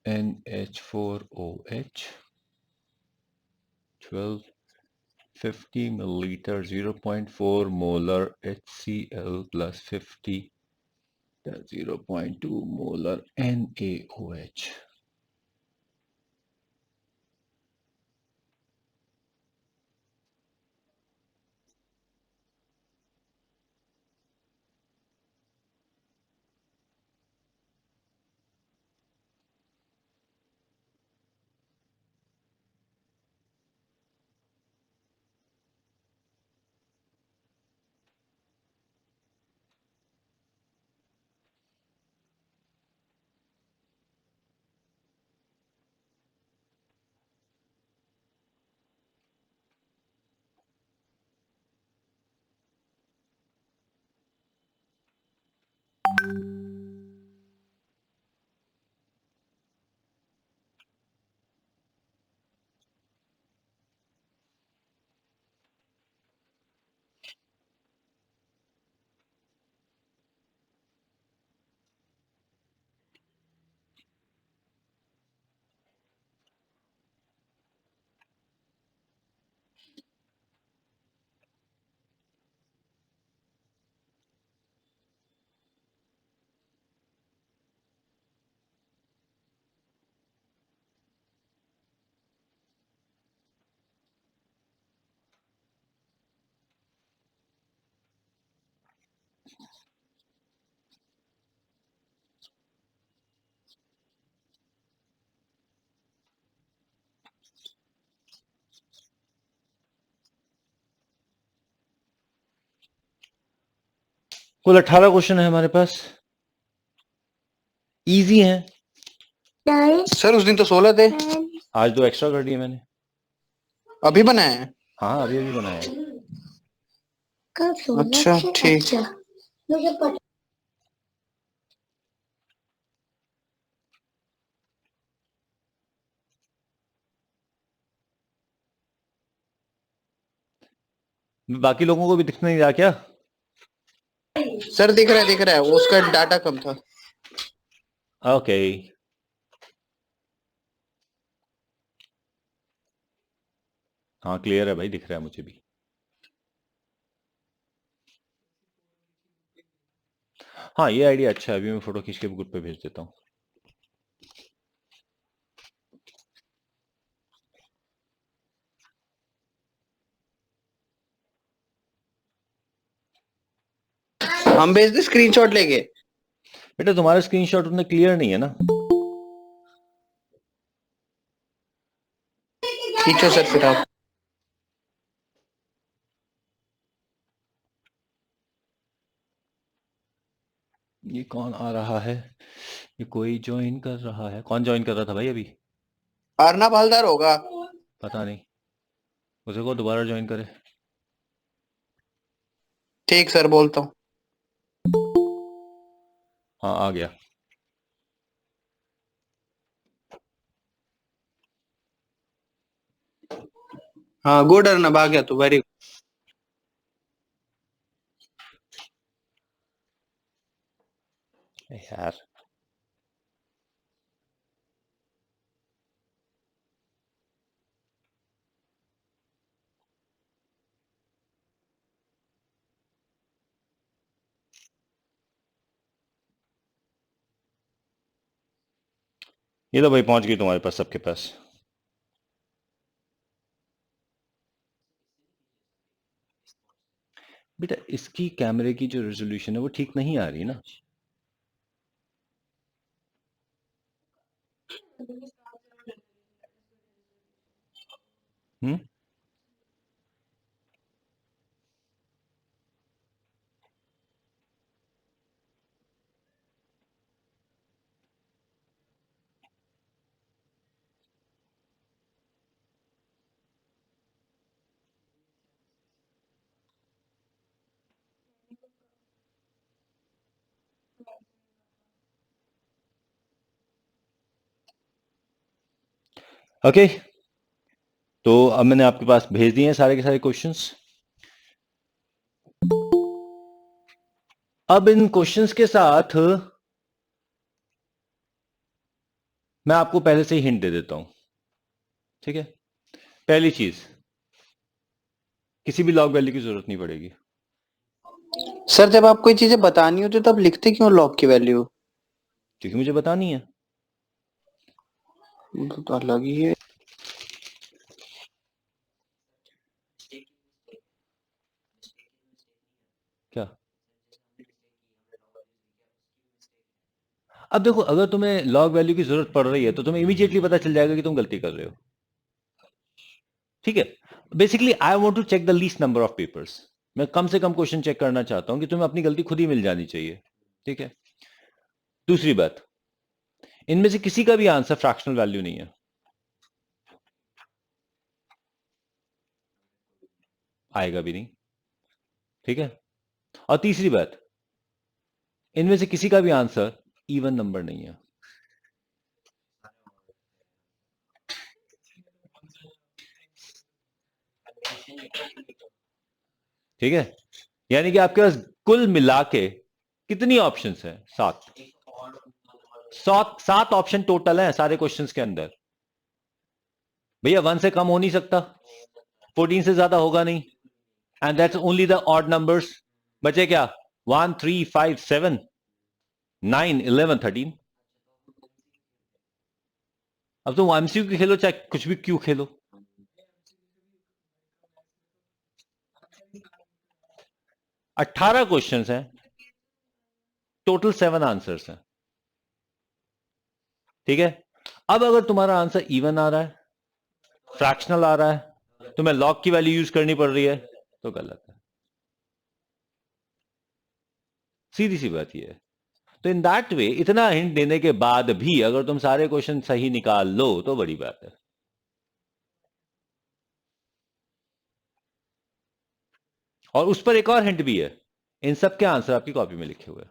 NH4OH 50 milliliter 0.4 molar HCl plus 50 0.2 molar NaOH। कुल 18 क्वेश्चन है हमारे पास, इजी हैं। सर उस दिन तो 16 थे, आज 2 एक्स्ट्रा कर दिए मैंने। अभी बनाए हैं। हाँ अभी अभी बनाया है। अच्छा ठीक। बाकी लोगों को भी दिख नहीं रहा क्या? सर दिख रहा है वो, उसका डाटा कम था। ओके हाँ क्लियर है भाई, दिख रहा है मुझे भी। हाँ ये आइडिया अच्छा है, अभी मैं फोटो खींच के ग्रुप पे भेज देता हूँ। हम भेज दे स्क्रीनशॉट लेके। बेटा तुम्हारा स्क्रीनशॉट उतने क्लियर नहीं है ना। खींचो सर फिर आप। ये कौन आ रहा है? ये कोई ज्वाइन कर रहा है। कौन ज्वाइन कर रहा था भाई अभी? अर्नब हलदार होगा। पता नहीं, उसे को दोबारा ज्वाइन करे। ठीक सर, बोलता हूँ। हाँ आ गया। हाँ गुड अर्नब, आ गया तो वेरी गुड। यार ये तो भाई पहुंच गई तुम्हारे पास, सबके पास। बेटा इसकी कैमरे की जो रेजोल्यूशन है वो ठीक नहीं आ रही ना। हम्म। ओके, तो अब मैंने आपके पास भेज दिए हैं सारे के सारे क्वेश्चंस। अब इन क्वेश्चंस के साथ मैं आपको पहले से ही हिंट दे देता हूं, ठीक है? पहली चीज, किसी भी लॉग वैल्यू की जरूरत नहीं पड़ेगी। सर जब आप कोई चीजें बतानी होती तब लिखते क्यों लॉग की वैल्यू? क्योंकि मुझे बतानी है। तो अलग ही है। क्या? अब देखो, अगर तुम्हें लॉग वैल्यू की जरूरत पड़ रही है तो तुम्हें इमीडिएटली पता चल जाएगा कि तुम गलती कर रहे हो, ठीक है? Basically I want to check the least number of papers. मैं कम से कम क्वेश्चन चेक करना चाहता हूं कि तुम्हें अपनी गलती खुद ही मिल जानी चाहिए, ठीक है? दूसरी बात, इनमें से किसी का भी आंसर फ्रैक्शनल वैल्यू नहीं है, आएगा भी नहीं, ठीक है? और तीसरी बात, इनमें से किसी का भी आंसर इवन नंबर नहीं है। ठीक है? यानी कि आपके पास कुल मिला के कितनी ऑप्शंस हैं? 7। 7 ऑप्शन टोटल है सारे क्वेश्चंस के अंदर। भैया 1 से कम हो नहीं सकता, 14 से ज्यादा होगा नहीं, and that's only the odd numbers. बचे क्या? 1 3 5 7 9 11 13। अब तुम एमसीक्यू खेलो चाहे कुछ भी क्यों खेलो, 18 क्वेश्चंस हैं, टोटल 7 आंसर्स हैं, ठीक है? अब अगर तुम्हारा आंसर इवन आ रहा है, फ्रैक्शनल आ रहा है, तुम्हें लॉग की वैल्यू यूज करनी पड़ रही है, तो गलत है। सीधी सी बात यह है। तो इन दैट वे, इतना हिंट देने के बाद भी अगर तुम सारे क्वेश्चन सही निकाल लो तो बड़ी बात है। और उस पर एक और हिंट भी है, इन सब के आंसर आपकी कॉपी में लिखे हुए हैं।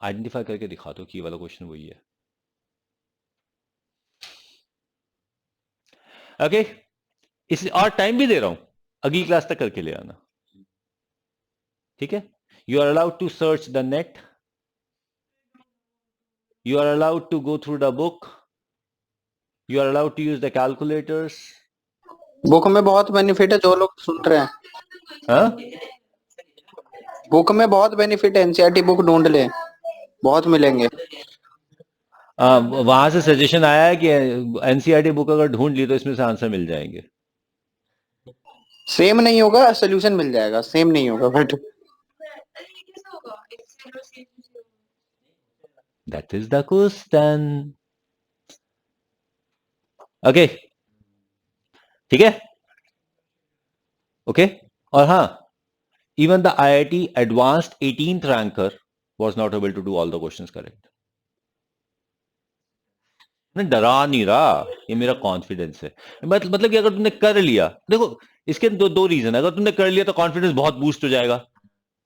आइडेंटिफाई करके दिखा दो कि ये वाला क्वेश्चन वही है। ओके, इसलिए और टाइम भी दे रहा हूं, अगली क्लास तक करके ले आना, ठीक है? You are allowed to search the net, you are allowed to go through the book, you are allowed to use the calculators. Book में बहुत बेनिफिट है, जो लोग सुन रहे हैं। हाँ? बुक में बहुत बेनिफिट है, एनसीईआरटी बुक ढूंढ ले, बहुत मिलेंगे। वहां से सजेशन आया है कि एनसीईआरटी बुक अगर ढूंढ ली तो इसमें से आंसर मिल जाएंगे। सेम नहीं होगा, सोल्यूशन मिल जाएगा, सेम नहीं होगा but that is the question. Okay, ठीक है, ओके। और हाँ, even the IIT advanced 18th ranker was not able to do all the questions correct. मैं डरा नहीं रहा, ये मेरा कॉन्फिडेंस है। मतलब कि अगर तुमने कर लिया, देखो इसके दो रीजन है। अगर तुमने कर लिया तो कॉन्फिडेंस बहुत बूस्ट हो जाएगा,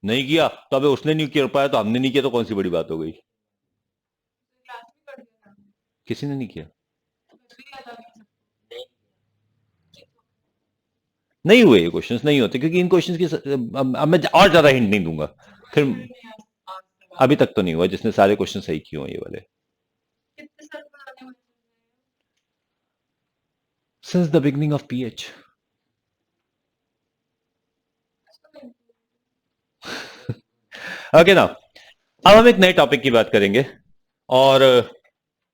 नहीं किया तो अबे उसने नहीं कर पाया तो हमने नहीं किया तो कौन सी बड़ी बात हो गई। किसी ने नहीं किया, नहीं हुए ये क्वेश्चंस, नहीं होते क्योंकि इन क्वेश्चंस की अब मैं और ज्यादा हिंट नहीं दूंगा फिर। अभी तक तो नहीं हुआ जिसने सारे क्वेश्चन सही किए हो ये वाले। Since the beginning of pH. Okay ना, अब हम एक नए टॉपिक की बात करेंगे। और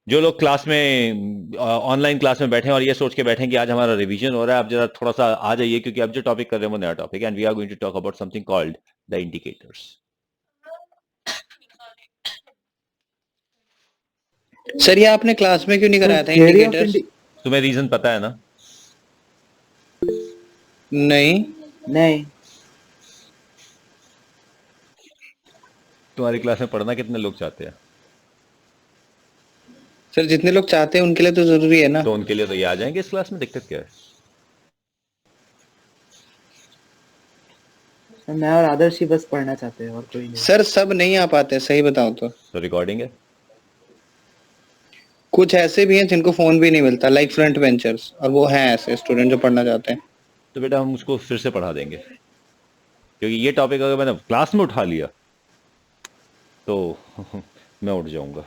जो लोग क्लास में ऑनलाइन क्लास में बैठे हैं और ये सोच के बैठे हैं कि आज हमारा रिवीजन हो रहा है, आप जरा थोड़ा सा आ जाइए क्योंकि अब जो टॉपिक कर रहे हैं वो नया टॉपिक है, and we are going to talk about something called the indicators. Sir ये आपने क्लास में क्यों नहीं कराया था इंडिकेटर्स? तुम्हें रीजन पता है ना? नहीं नहीं। तुम्हारी क्लास में पढ़ना कितने लोग चाहते हैं? सर जितने लोग चाहते हैं उनके लिए तो जरूरी है ना। तो उनके लिए तो ये आ जाएंगे इस क्लास में, दिक्कत क्या है? मैं और आदर्श ही बस पढ़ना चाहते हैं और कोई नहीं। सर सब नहीं आ पाते, सही बताओ तो रिकॉर्डिंग है। कुछ ऐसे भी हैं जिनको फोन भी नहीं मिलता, लाइक फ्रंट बेंचर्स, और वो हैं ऐसे स्टूडेंट जो पढ़ना चाहते हैं। तो बेटा हम उसको फिर से पढ़ा देंगे, क्योंकि ये टॉपिक अगर मैंने क्लास में उठा लिया तो मैं उठ जाऊंगा,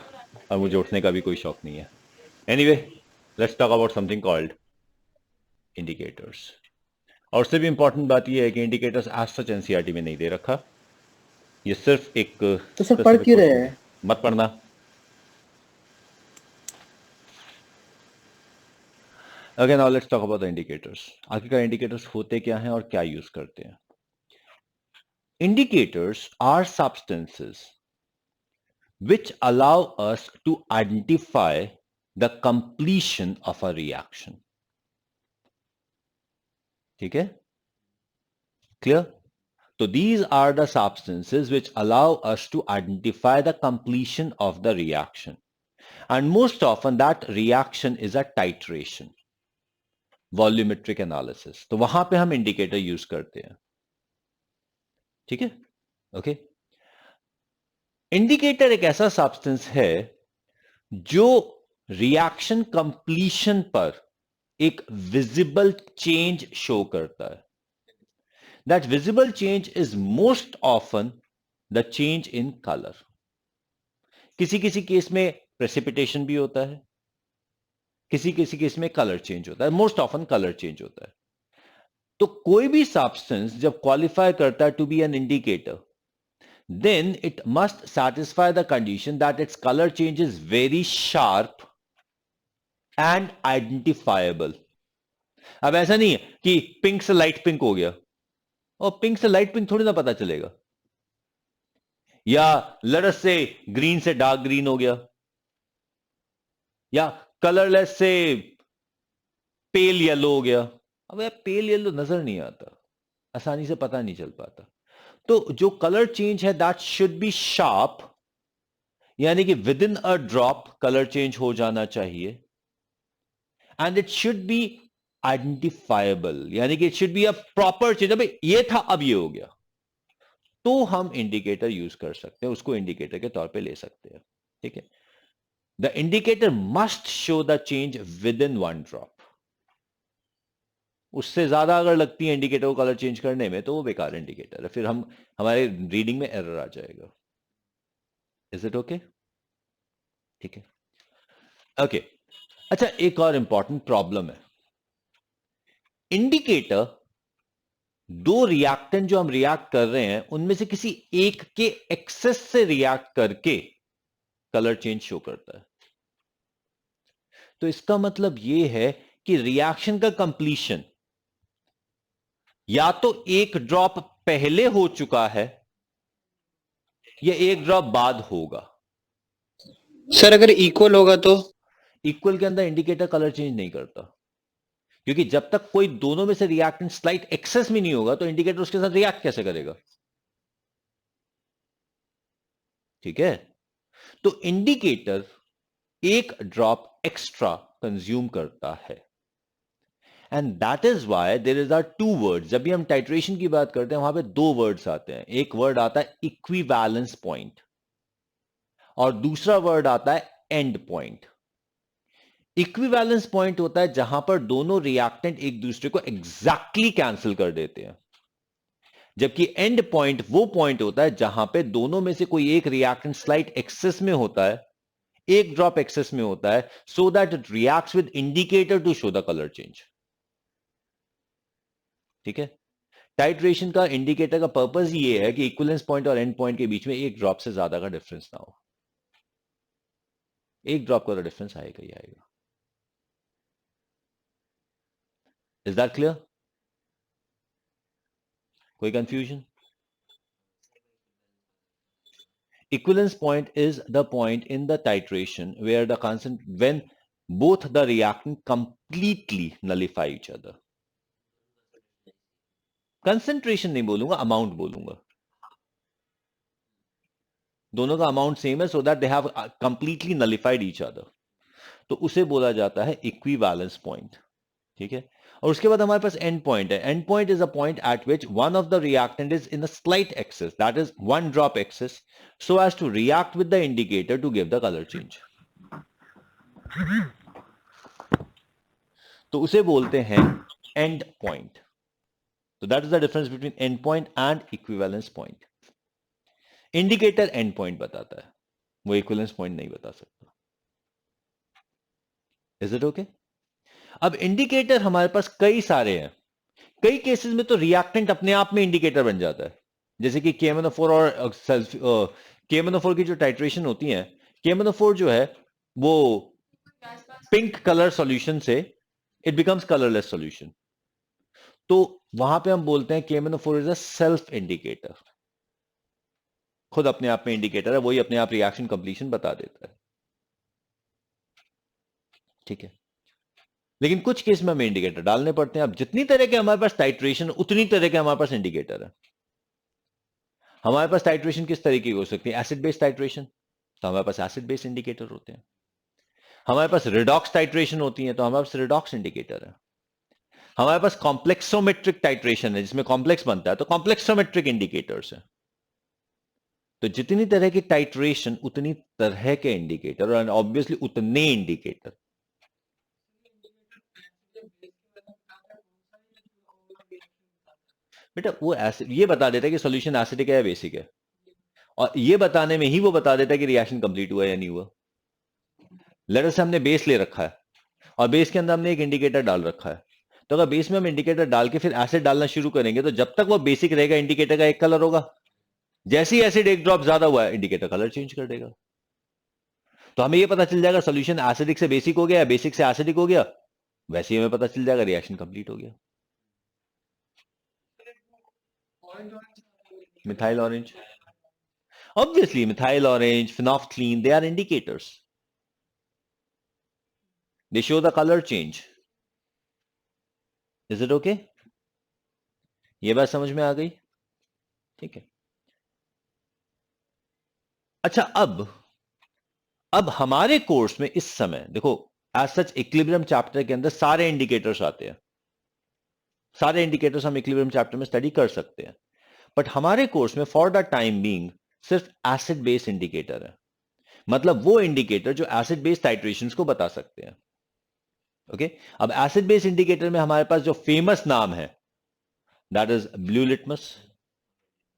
और मुझे उठने का भी कोई शौक नहीं है। Anyway, let's talk about something called indicators. और उससे भी इंपॉर्टेंट बात यह है कि इंडिकेटर्स आज सच एनसीईआरटी में नहीं दे रखा, ये सिर्फ एक तो सर पढ़ क्यों रहे हैं? मत पढ़ना। Okay, now let's talk about the indicators. आखिरकार इंडिकेटर्स होते क्या हैं और क्या यूज करते हैं? Indicators are substances which allow us to identify the completion of a reaction. ठीक है, clear? So these are the substances which allow us to identify the completion of the reaction, and most often that reaction is a titration, volumetric analysis. तो वहां पे हम indicator use करते हैं, ठीक है, ओके। इंडिकेटर एक ऐसा सब्सटेंस है जो रिएक्शन कंप्लीशन पर एक विजिबल चेंज शो करता है। That visible change is most often the change in colour. किसी किसी केस में प्रेसिपिटेशन भी होता है, किसी किसी केस में कलर चेंज होता है, मोस्ट ऑफन कलर चेंज होता है। तो कोई भी सब्सटेंस जब क्वालिफाई करता है to be an indicator, then it must satisfy the condition that its color change is very sharp and identifiable. अब ऐसा नहीं है कि पिंक से लाइट पिंक हो गया और पिंक से लाइट पिंक थोड़ी ना पता चलेगा, या लेट्स से ग्रीन से डार्क ग्रीन हो गया, या कलरलेस से पेल येलो हो गया। अब यार पेल येलो नजर नहीं आता, आसानी से पता नहीं चल पाता। तो जो कलर चेंज है दैट शुड बी शार्प, यानी कि with in a drop colour change हो जाना चाहिए, and it should be identifiable, यानी कि it should be a proper change. अबे ये था अब ये हो गया, तो हम इंडिकेटर यूज कर सकते हैं, उसको इंडिकेटर के तौर पे ले सकते हैं, ठीक है। The indicator must show the change with in one drop. उससे ज्यादा अगर लगती है इंडिकेटर को कलर चेंज करने में तो वो बेकार इंडिकेटर है, फिर हम हमारे रीडिंग में एरर आ जाएगा। Is it okay? ठीक है, ओके। अच्छा, एक और इंपॉर्टेंट प्रॉब्लम है। इंडिकेटर दो रिएक्टेंट जो हम रिएक्ट कर रहे हैं उनमें से किसी एक के एक्सेस से रिएक्ट करके कलर चेंज शो करता है। तो इसका मतलब यह है कि रिएक्शन का कंप्लीशन या तो एक ड्रॉप पहले हो चुका है या एक ड्रॉप बाद होगा। सर अगर इक्वल होगा तो? इक्वल के अंदर इंडिकेटर कलर चेंज नहीं करता, क्योंकि जब तक कोई दोनों में से रिएक्टेंट स्लाइट एक्सेस में नहीं होगा तो इंडिकेटर उसके साथ रिएक्ट कैसे करेगा? ठीक है, तो इंडिकेटर एक ड्रॉप एक्स्ट्रा कंज्यूम करता है, and that is why there is are two words. जब भी हम टाइट्रेशन की बात करते हैं वहां पे दो वर्ड्स आते हैं। एक वर्ड आता है इक्विवेलेंस पॉइंट और दूसरा वर्ड आता है एंड पॉइंट। इक्विवेलेंस पॉइंट होता है जहां पर दोनों रिएक्टेंट एक दूसरे को एग्जैक्टली कैंसिल कर देते हैं, जबकि एंड पॉइंट वो पॉइंट होता है जहां पे दोनों में से कोई एक रिएक्टेंट स्लाइट एक्सेस में होता है, एक ड्रॉप एक्सेस में होता है, so that it reacts with indicator to show the colour change. ठीक है, टाइट्रेशन का इंडिकेटर का पर्पस ये है कि इक्विवेलेंस पॉइंट और एंड पॉइंट के बीच में एक ड्रॉप से ज्यादा का डिफरेंस ना हो। एक ड्रॉप का तो डिफरेंस आएगा ही आएगा। Is that clear? कोई confusion? Equivalence point is the point in the titration where the when both the reactant completely nullify each other. Concentration नहीं बोलूंगा, amount बोलूंगा। दोनों का amount same है, so that they have completely nullified each other. तो उसे बोला जाता है equivalence point। ठीक है, और उसके बाद हमारे पास end point है। End point is a point at which one of the reactant is in a slight excess, that is one drop excess, so as to react with the indicator to give the color change. तो उसे बोलते हैं and point. तो that is the difference between and point and equivalence point. Indicator and point बताता है, वो equivalence point नहीं बता सकता। Is it okay? अब इंडिकेटर हमारे पास कई सारे हैं। कई केसेस में तो रिएक्टेंट अपने आप में इंडिकेटर बन जाता है, जैसे कि KMnO4 और KMnO4 की जो टाइट्रेशन होती है, KMnO4 जो है वो पिंक कलर सॉल्यूशन से इट बिकम्स कलरलेस सॉल्यूशन। तो वहां पे हम बोलते हैं KMnO4 is a self indicator, खुद अपने आप में इंडिकेटर है, वही अपने आप रिएक्शन कंप्लीशन बता देता है। ठीक है, लेकिन कुछ केस में हमें इंडिकेटर डालने पड़ते हैं। अब जितनी तरह के हमारे पास टाइट्रेशन, उतनी तरह के हमारे पास इंडिकेटर है। हमारे पास टाइट्रेशन किस तरीके की हो सकती है? एसिड बेस्ड टाइट्रेशन, तो हमारे पास एसिड बेस्ड इंडिकेटर होते हैं। हमारे पास रिडॉक्स टाइट्रेशन होती है, तो हमारे पास रिडॉक्स इंडिकेटर है। हमारे पास कॉम्प्लेक्सोमेट्रिक टाइट्रेशन है जिसमें कॉम्प्लेक्स बनता है, तो कॉम्प्लेक्सोमेट्रिक इंडिकेटर्स है। तो जितनी तरह की टाइट्रेशन उतनी तरह के इंडिकेटर, और ऑब्वियसली उतने इंडिकेटर। बेटा वो एसिड ये बता देता है कि सॉल्यूशन एसिडिक है या बेसिक है, और ये बताने में ही वो बता देता है कि रिएक्शन कंप्लीट हुआ या नहीं हुआ। लेटर से हमने बेस ले रखा है और बेस के अंदर हमने एक इंडिकेटर डाल रखा है, तो अगर बेस में हम इंडिकेटर डाल के फिर एसिड डालना शुरू करेंगे तो जब तक वो बेसिक रहेगा इंडिकेटर का एक कलर होगा। जैसे ही एसिड एक ड्रॉप ज्यादा हुआ है इंडिकेटर कलर चेंज कर देगा। तो हमें यह पता चल जाएगा सॉल्यूशन एसिडिक से बेसिक हो गया या बेसिक से एसिडिक हो गया, वैसे ही हमें पता चल जाएगा रिएक्शन कंप्लीट हो गया। Methyl orange, obviously methyl orange, phenolphthalein, they are indicators, they show the color change. Is it okay? ये बात समझ में आ गई? ठीक है, अच्छा अब हमारे कोर्स में इस समय देखो, एज सच इक्विलिब्रियम चैप्टर के अंदर सारे इंडिकेटर्स आते हैं, सारे इंडिकेटर्स हम इक्विलिब्रियम चैप्टर में स्टडी कर सकते हैं, बट हमारे कोर्स में फॉर द टाइम बीइंग सिर्फ एसिड बेस्ड इंडिकेटर है, मतलब वो इंडिकेटर जो एसिड बेस्ड टाइट्रेशंस को बता सकते हैं। ओके, अब एसिड बेस्ड इंडिकेटर में हमारे पास जो फेमस नाम है that is blue litmus,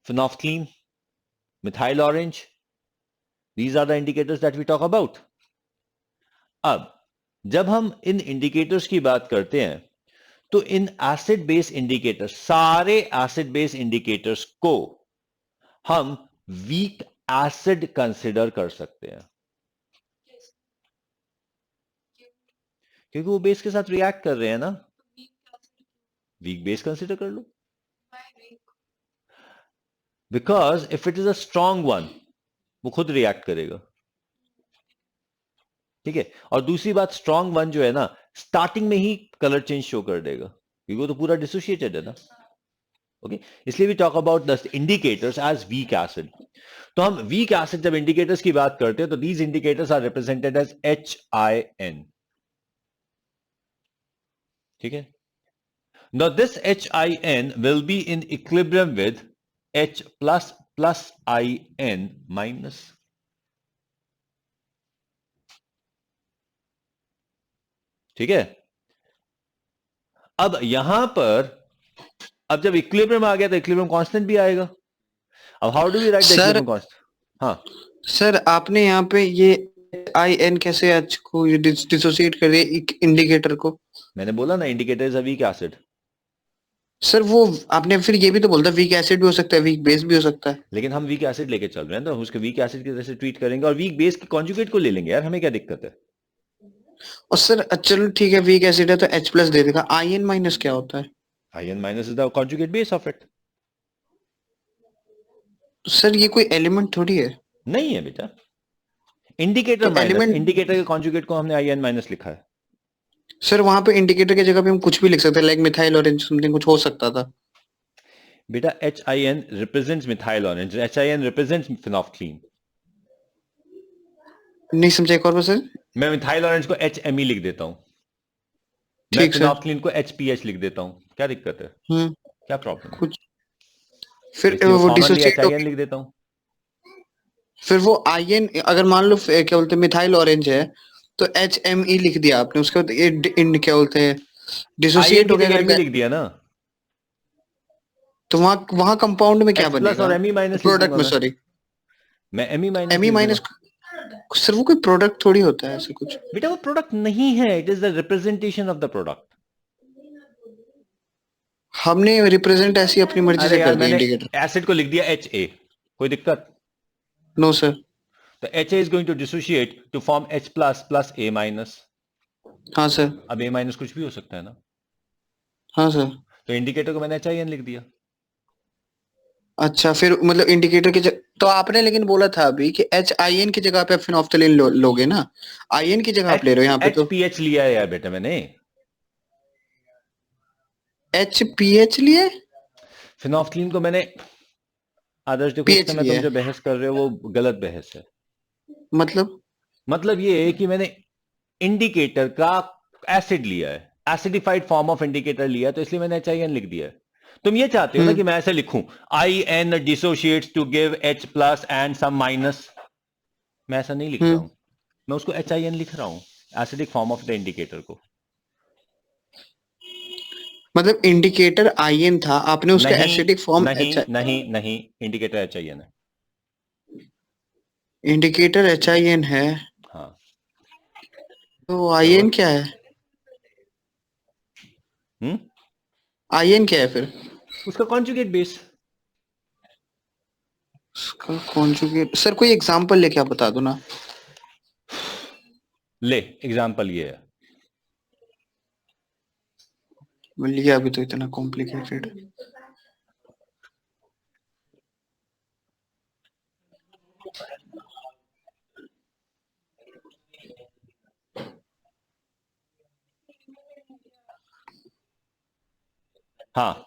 phenolphthalein, methyl orange. These are the indicators that we talk about. अब जब हम इन इंडिकेटर्स की बात करते हैं तो इन एसिड बेस इंडिकेटर्स, सारे एसिड बेस इंडिकेटर्स को हम वीक एसिड कंसिडर कर सकते हैं, क्योंकि वो बेस के साथ रिएक्ट कर रहे हैं ना। वीक बेस कंसिडर कर लो, because if it is a strong one वो खुद रिएक्ट करेगा, ठीक है। और दूसरी बात, स्ट्रॉन्ग वन जो है ना स्टार्टिंग में ही कलर चेंज शो कर देगा क्योंकि वो तो पूरा डिसोशिएटेड है ना, ओके। इसलिए we talk about the indicators as weak acid. तो हम वीक एसिड जब इंडिकेटर्स की बात करते हैं तो these indicators are represented as HIN, ठीक है। Now this HIN will be in equilibrium with H plus plus IN minus. ठीक है। अब यहां पर अब जब इक्विलिब्रियम आ गया तो इक्विलिब्रियम कांस्टेंट भी आएगा। अब how do we write the sir equilibrium constant? हाँ सर आपने यहाँ पे ये आई एन कैसे एच को डिसोसिएट कर दिया इंडिकेटर को? मैंने बोला ना indicator is a weak acid. Sir वो आपने फिर ये भी तो बोलता वीक एसिड भी हो सकता है, वीक बेस भी हो सकता है। लेकिन हम वीक एसिड लेके चल रहे हैं तो हम उसके वीक एसिड की तरह से ट्रीट करेंगे और वीक बेस के कॉन्जुगेट को ले लेंगे यार, हमें क्या दिक्कत है। और सर चलो ठीक है, वीक एसिड है तो H प्लस दे देगा। आई एन माइनस क्या होता है? IN minus is the conjugate base of it. तो सर ये कोई एलिमेंट थोड़ी है। नहीं है बेटा, इंडिकेटर तो माइनस, एलिमेंट इंडिकेटर के कॉन्जुगेट को हमने IN माइनस लिखा है। सर वहां पे इंडिकेटर की जगह पे हम कुछ भी लिख सकते हैं, लाइक मिथाइल ऑरेंज समथिंग कुछ हो सकता था। बेटा HIN represents methyl orange, HIN represents phenolphthalein। नहीं समझा, एक और बार सर। मैं मिथाइल ऑरेंज को HME लिख देता हूं, मैं ठीक सर। फिनॉल्फ्थलीन को HPH लिख देता हूं, क्या दिक्कत है, हम्म। क्या प्रॉब्लम है? कुछ तो फिर इसलिए वो कॉमनली डिसोसिएट हो HIN लिख देता हूं। फिर वो आई एन अगर मान लो क्या बोलते हैं मिथाइल ऑरेंज है तो एच एम ई लिख दिया आपने, उसके बाद ये क्या बोलते हैं IN डिसोसिएट की हो गया जगह अगर ME लिख दिया ना, तो वहां वहां कंपाउंड में क्या H प्लस बनेगा? और ME माइनस लिख प्रोडक्ट दूंगा में सॉरी, मैं ME माइनस एम ई लिख दूंगा। माइनस। सर वो कोई प्रोडक्ट थोड़ी होता है ऐसे कुछ। बेटा वो प्रोडक्ट नहीं है, it is the representation of the product. हमने रिप्रेजेंट ऐसी अपनी मर्जी अरे से यार कर दिया मैंने इंडिकेटर। एसिड को लिख दिया HA, कोई दिक्कत? No sir. तो HA is going to dissociate to form H plus plus A minus। हाँ सर। अब A माइनस कुछ भी हो सकता है ना, हाँ सर। तो इंडिकेटर को मैंने HIN लिख दिया। अच्छा फिर मतलब इंडिकेटर की तो आपने लेकिन बोला था अभी कि एच आई एन की जगह पे आप फिनोफ्थलीन लोगे ना, आई एन की जगह आप H ले रहे हो यहाँ पे तो। HPH लिया है यार बेटा मैंने, एच पी एच लिए, फिनॉल्फ्थलीन को मैंने, आदर्श देखो पी इस एच समय लिए तुम जो बहस कर रहे हो वो गलत बहस है। मतलब। मतलब ये है कि मैंने इंडिकेटर का एसिड लिया है, एसिडिफाइड फॉर्म ऑफ इंडिकेटर लिया है, तो इसलिए मैंने HIN लिख दिया है। तुम ये चाहते हो ना कि मैं ऐसे लिखूं IN dissociates to give H plus and some minus, मैं ऐसा नहीं लिख रहा हूं, मैं उसको HIN लिख रहा हूं, acidic form of the indicator को। मतलब इंडिकेटर आई एन था, आपने उसका नहीं एसिडिक फॉर्म नहीं एच, नहीं नहीं, इंडिकेटर HIN है। इंडिकेटर एच आई एन है हाँ तो क्या आई हुआ? एन क्या है? हम्म, आई एन क्या है फिर? उसका कॉन्जुगेट बेस। उसका कॉन्जुगेट सर कोई एग्जांपल लेके आप बता दो ना। ले एग्जांपल ये है, लिया अभी तो इतना कॉम्प्लिकेटेड। हाँ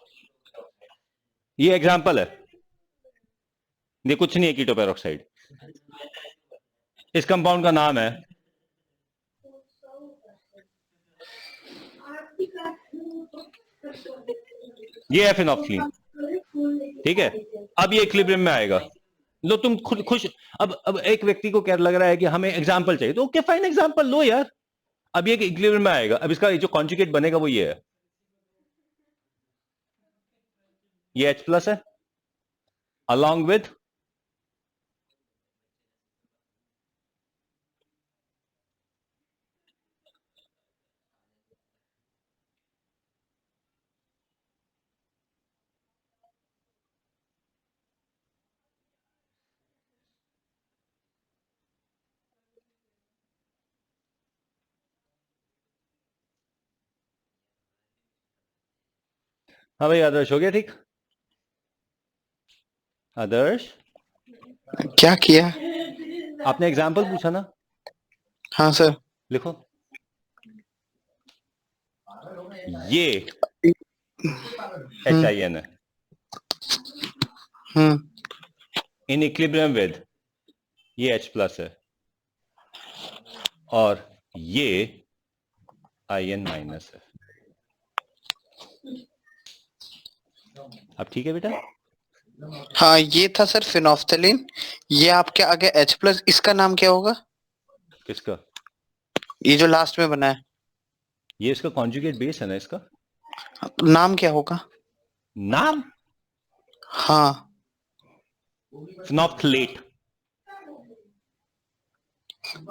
ये एग्जांपल है, ये कुछ नहीं है कीटो पेरोक्साइड, इस कंपाउंड का नाम है, ये है फिनॉल्फ्थलीन, ठीक है। अब ये इक्विलिब्रियम में आएगा, लो तुम खुद खुश। अब एक व्यक्ति को क्या लग रहा है कि हमें एग्जांपल चाहिए, तो ओके फाइन एग्जांपल लो यार। अब ये इक्विलिब्रियम में आएगा, अब इसका जो कॉन्जुगेट बनेगा वो ये है, ये H प्लस है along with हाँ भाई आदर्श हो गया ठीक, आदर्श, क्या किया? आपने एग्जाम्पल पूछा ना, हाँ सर। लिखो। ये HIN है, इन इक्विलिब्रियम विद ये H प्लस है, और ये IN माइनस है। अब ठीक है बेटा? हाँ ये था सर फिनोफ्थलीन। ये आपके आगे H प्लस, इसका नाम क्या होगा? किसका? ये जो लास्ट में बना है, ये इसका कॉन्जुगेट बेस है ना, इसका नाम क्या होगा? नाम हाँ फिनोफ्थलेट।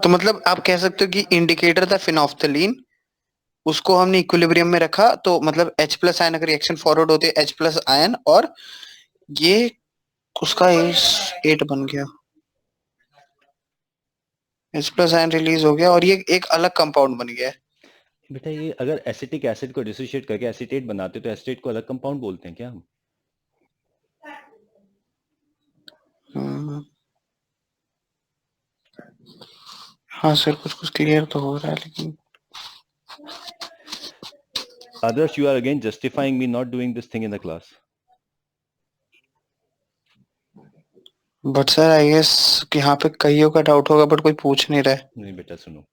तो मतलब आप कह सकते हो कि इंडिकेटर था फिनोफ्थलीन, उसको हमने इक्विलिब्रियम में रखा, तो मतलब H प्लस आयन अगर रिएक्शन फॉरवर्ड होते H प्लस आयन, और ये उसका एट बन गया, H प्लस आयन रिलीज हो गया और ये एक अलग कंपाउंड बन गया है। बेटा ये अगर एसिटिक एसिड को डिसोशिएट करके एसीटेट बनाते तो एसीटेट को अलग कंपाउंड बोलते हैं क्या हम? हाँ सर कुछ कुछ क्लियर तो हो रहा है, लेकिन Others, you are again justifying me not doing this thing in the class. But sir I guess यहाँ पे कईयों का डाउट होगा, बट कोई पूछ नहीं रहा है। नहीं बेटा सुनो,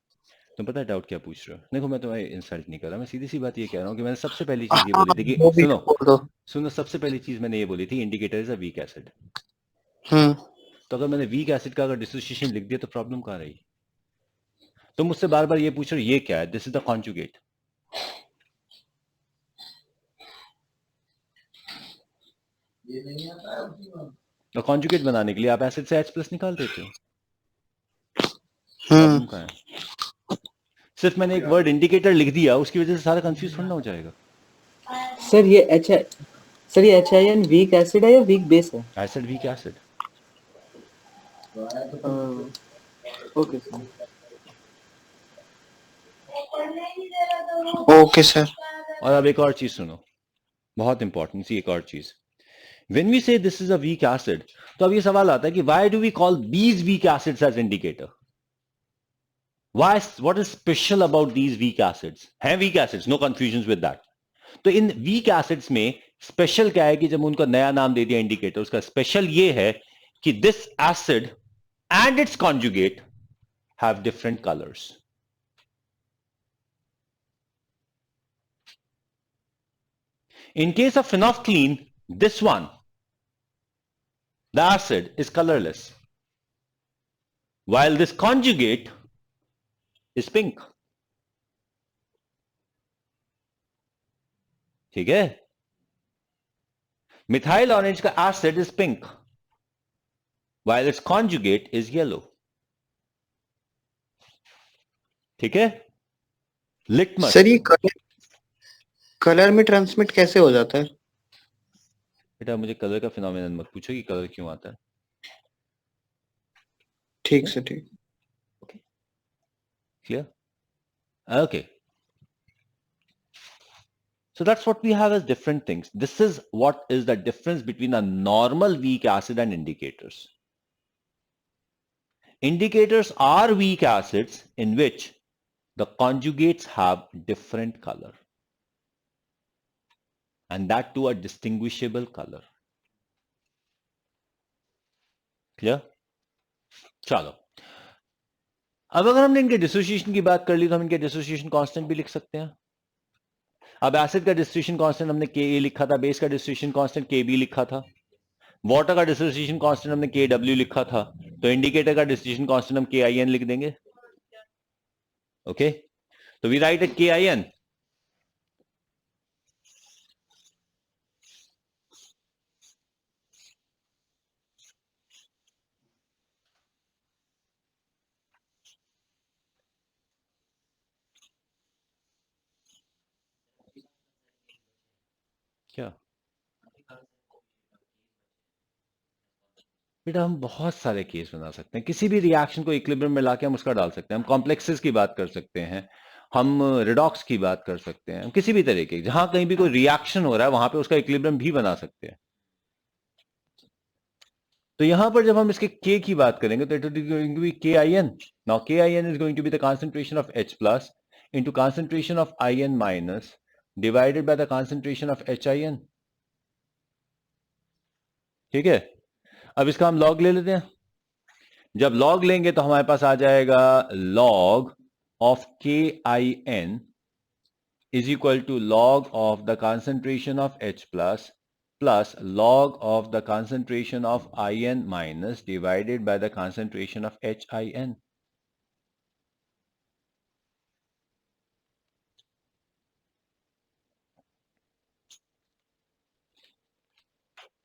तुम पता है डाउट क्या पूछ रहे हो? देखो मैं तुम्हें इंसल्ट नहीं कर रहा, मैं सीधी सी बात ये कह रहा हूँ कि मैंने सबसे पहली चीज ये बोली थी कि सुनो सबसे पहली चीज मैंने ये बोली थी indicator is a weak acid. तो अगर मैंने वीक एसिड का अगर डिसोसिएशन लिख दिया तो प्रॉब्लम कहाँ रही? तुम मुझसे बार बार ये पूछ रहे हो ये क्या है, दिस इज द कॉन्जुगेट। तो कॉन्जुगेट बनाने के लिए आप एसिड से H प्लस निकाल देते हो, प्रॉब्लम कहाँ है? सिर्फ मैंने एक वर्ड इंडिकेटर लिख दिया उसकी वजह से सारा कंफ्यूज थोड़ा हो जाएगा। सर ये HIN वीक एसिड है या वीक बेस है? Acid weak acid. Okay sir. Okay sir. और अब एक और चीज सुनो, बहुत इंपॉर्टेंट सी एक और चीज, when we say this is a weak acid, तो अब ये सवाल आता है कि why do we call these weak acids as indicator? What is special about these weak acids? हैं weak acids, no confusions with that. तो इन weak acids में स्पेशल क्या है कि जब उनको नया नाम दे दिया इंडिकेटर, उसका स्पेशल ये है कि this acid and its conjugate have different colors. In case of phenolphthalein, this one, the acid is colorless, while this conjugate is pink. ठीक है? Methyl orange का acid is pink, while its conjugate is yellow. ठीक है? Litmus. Sir ये colour में transmit कैसे हो जाता है? बेटा मुझे कलर का फिनोमेनन मत पूछो कि कलर क्यों आता है। ठीक से ठीक। Okay clear? Okay, so that's what we have as different things. This is what is the difference between a normal weak acid and indicators. Indicators are weak acids in which the conjugates have different color, and that too a distinguishable color. Clear? चलो, अब अगर हमने इनके dissociation की बात कर ली तो हम इनके डिसोसिएशन कांस्टेंट भी लिख सकते हैं। अब एसिड का डिसोसिएशन कांस्टेंट हमने Ka लिखा था, बेस का डिसोसिएशन कांस्टेंट Kb लिखा था, वाटर का डिसोसिएशन कांस्टेंट हमने Kw लिखा था, तो इंडिकेटर का डिसोसिएशन कांस्टेंट हम KIN लिख देंगे। ओके, तो वी राइट एट KIN क्या? बेटा हम बहुत सारे केस बना सकते हैं, किसी भी रिएक्शन को इक्विलिब्रियम में लाके हम उसका डाल सकते हैं, हम कॉम्प्लेक्सेस की बात कर सकते हैं, हम रिडॉक्स की बात कर सकते हैं, हम किसी भी तरीके जहां कहीं भी कोई रिएक्शन हो रहा है वहां पे उसका इक्विलिब्रियम भी बना सकते हैं। तो यहां पर जब हम इसके K की बात करेंगे तो it is going to be KIN. Now KIN is going to be the concentration of H plus into concentration of IN minus divided by the concentration of HIN. ठीक है, अब इसका हम log ले लेते हैं. जब log लेंगे तो हमारे पास आ जाएगा log of KIN is equal to log of the concentration of H plus log of the concentration of IN minus divided by the concentration of HIN.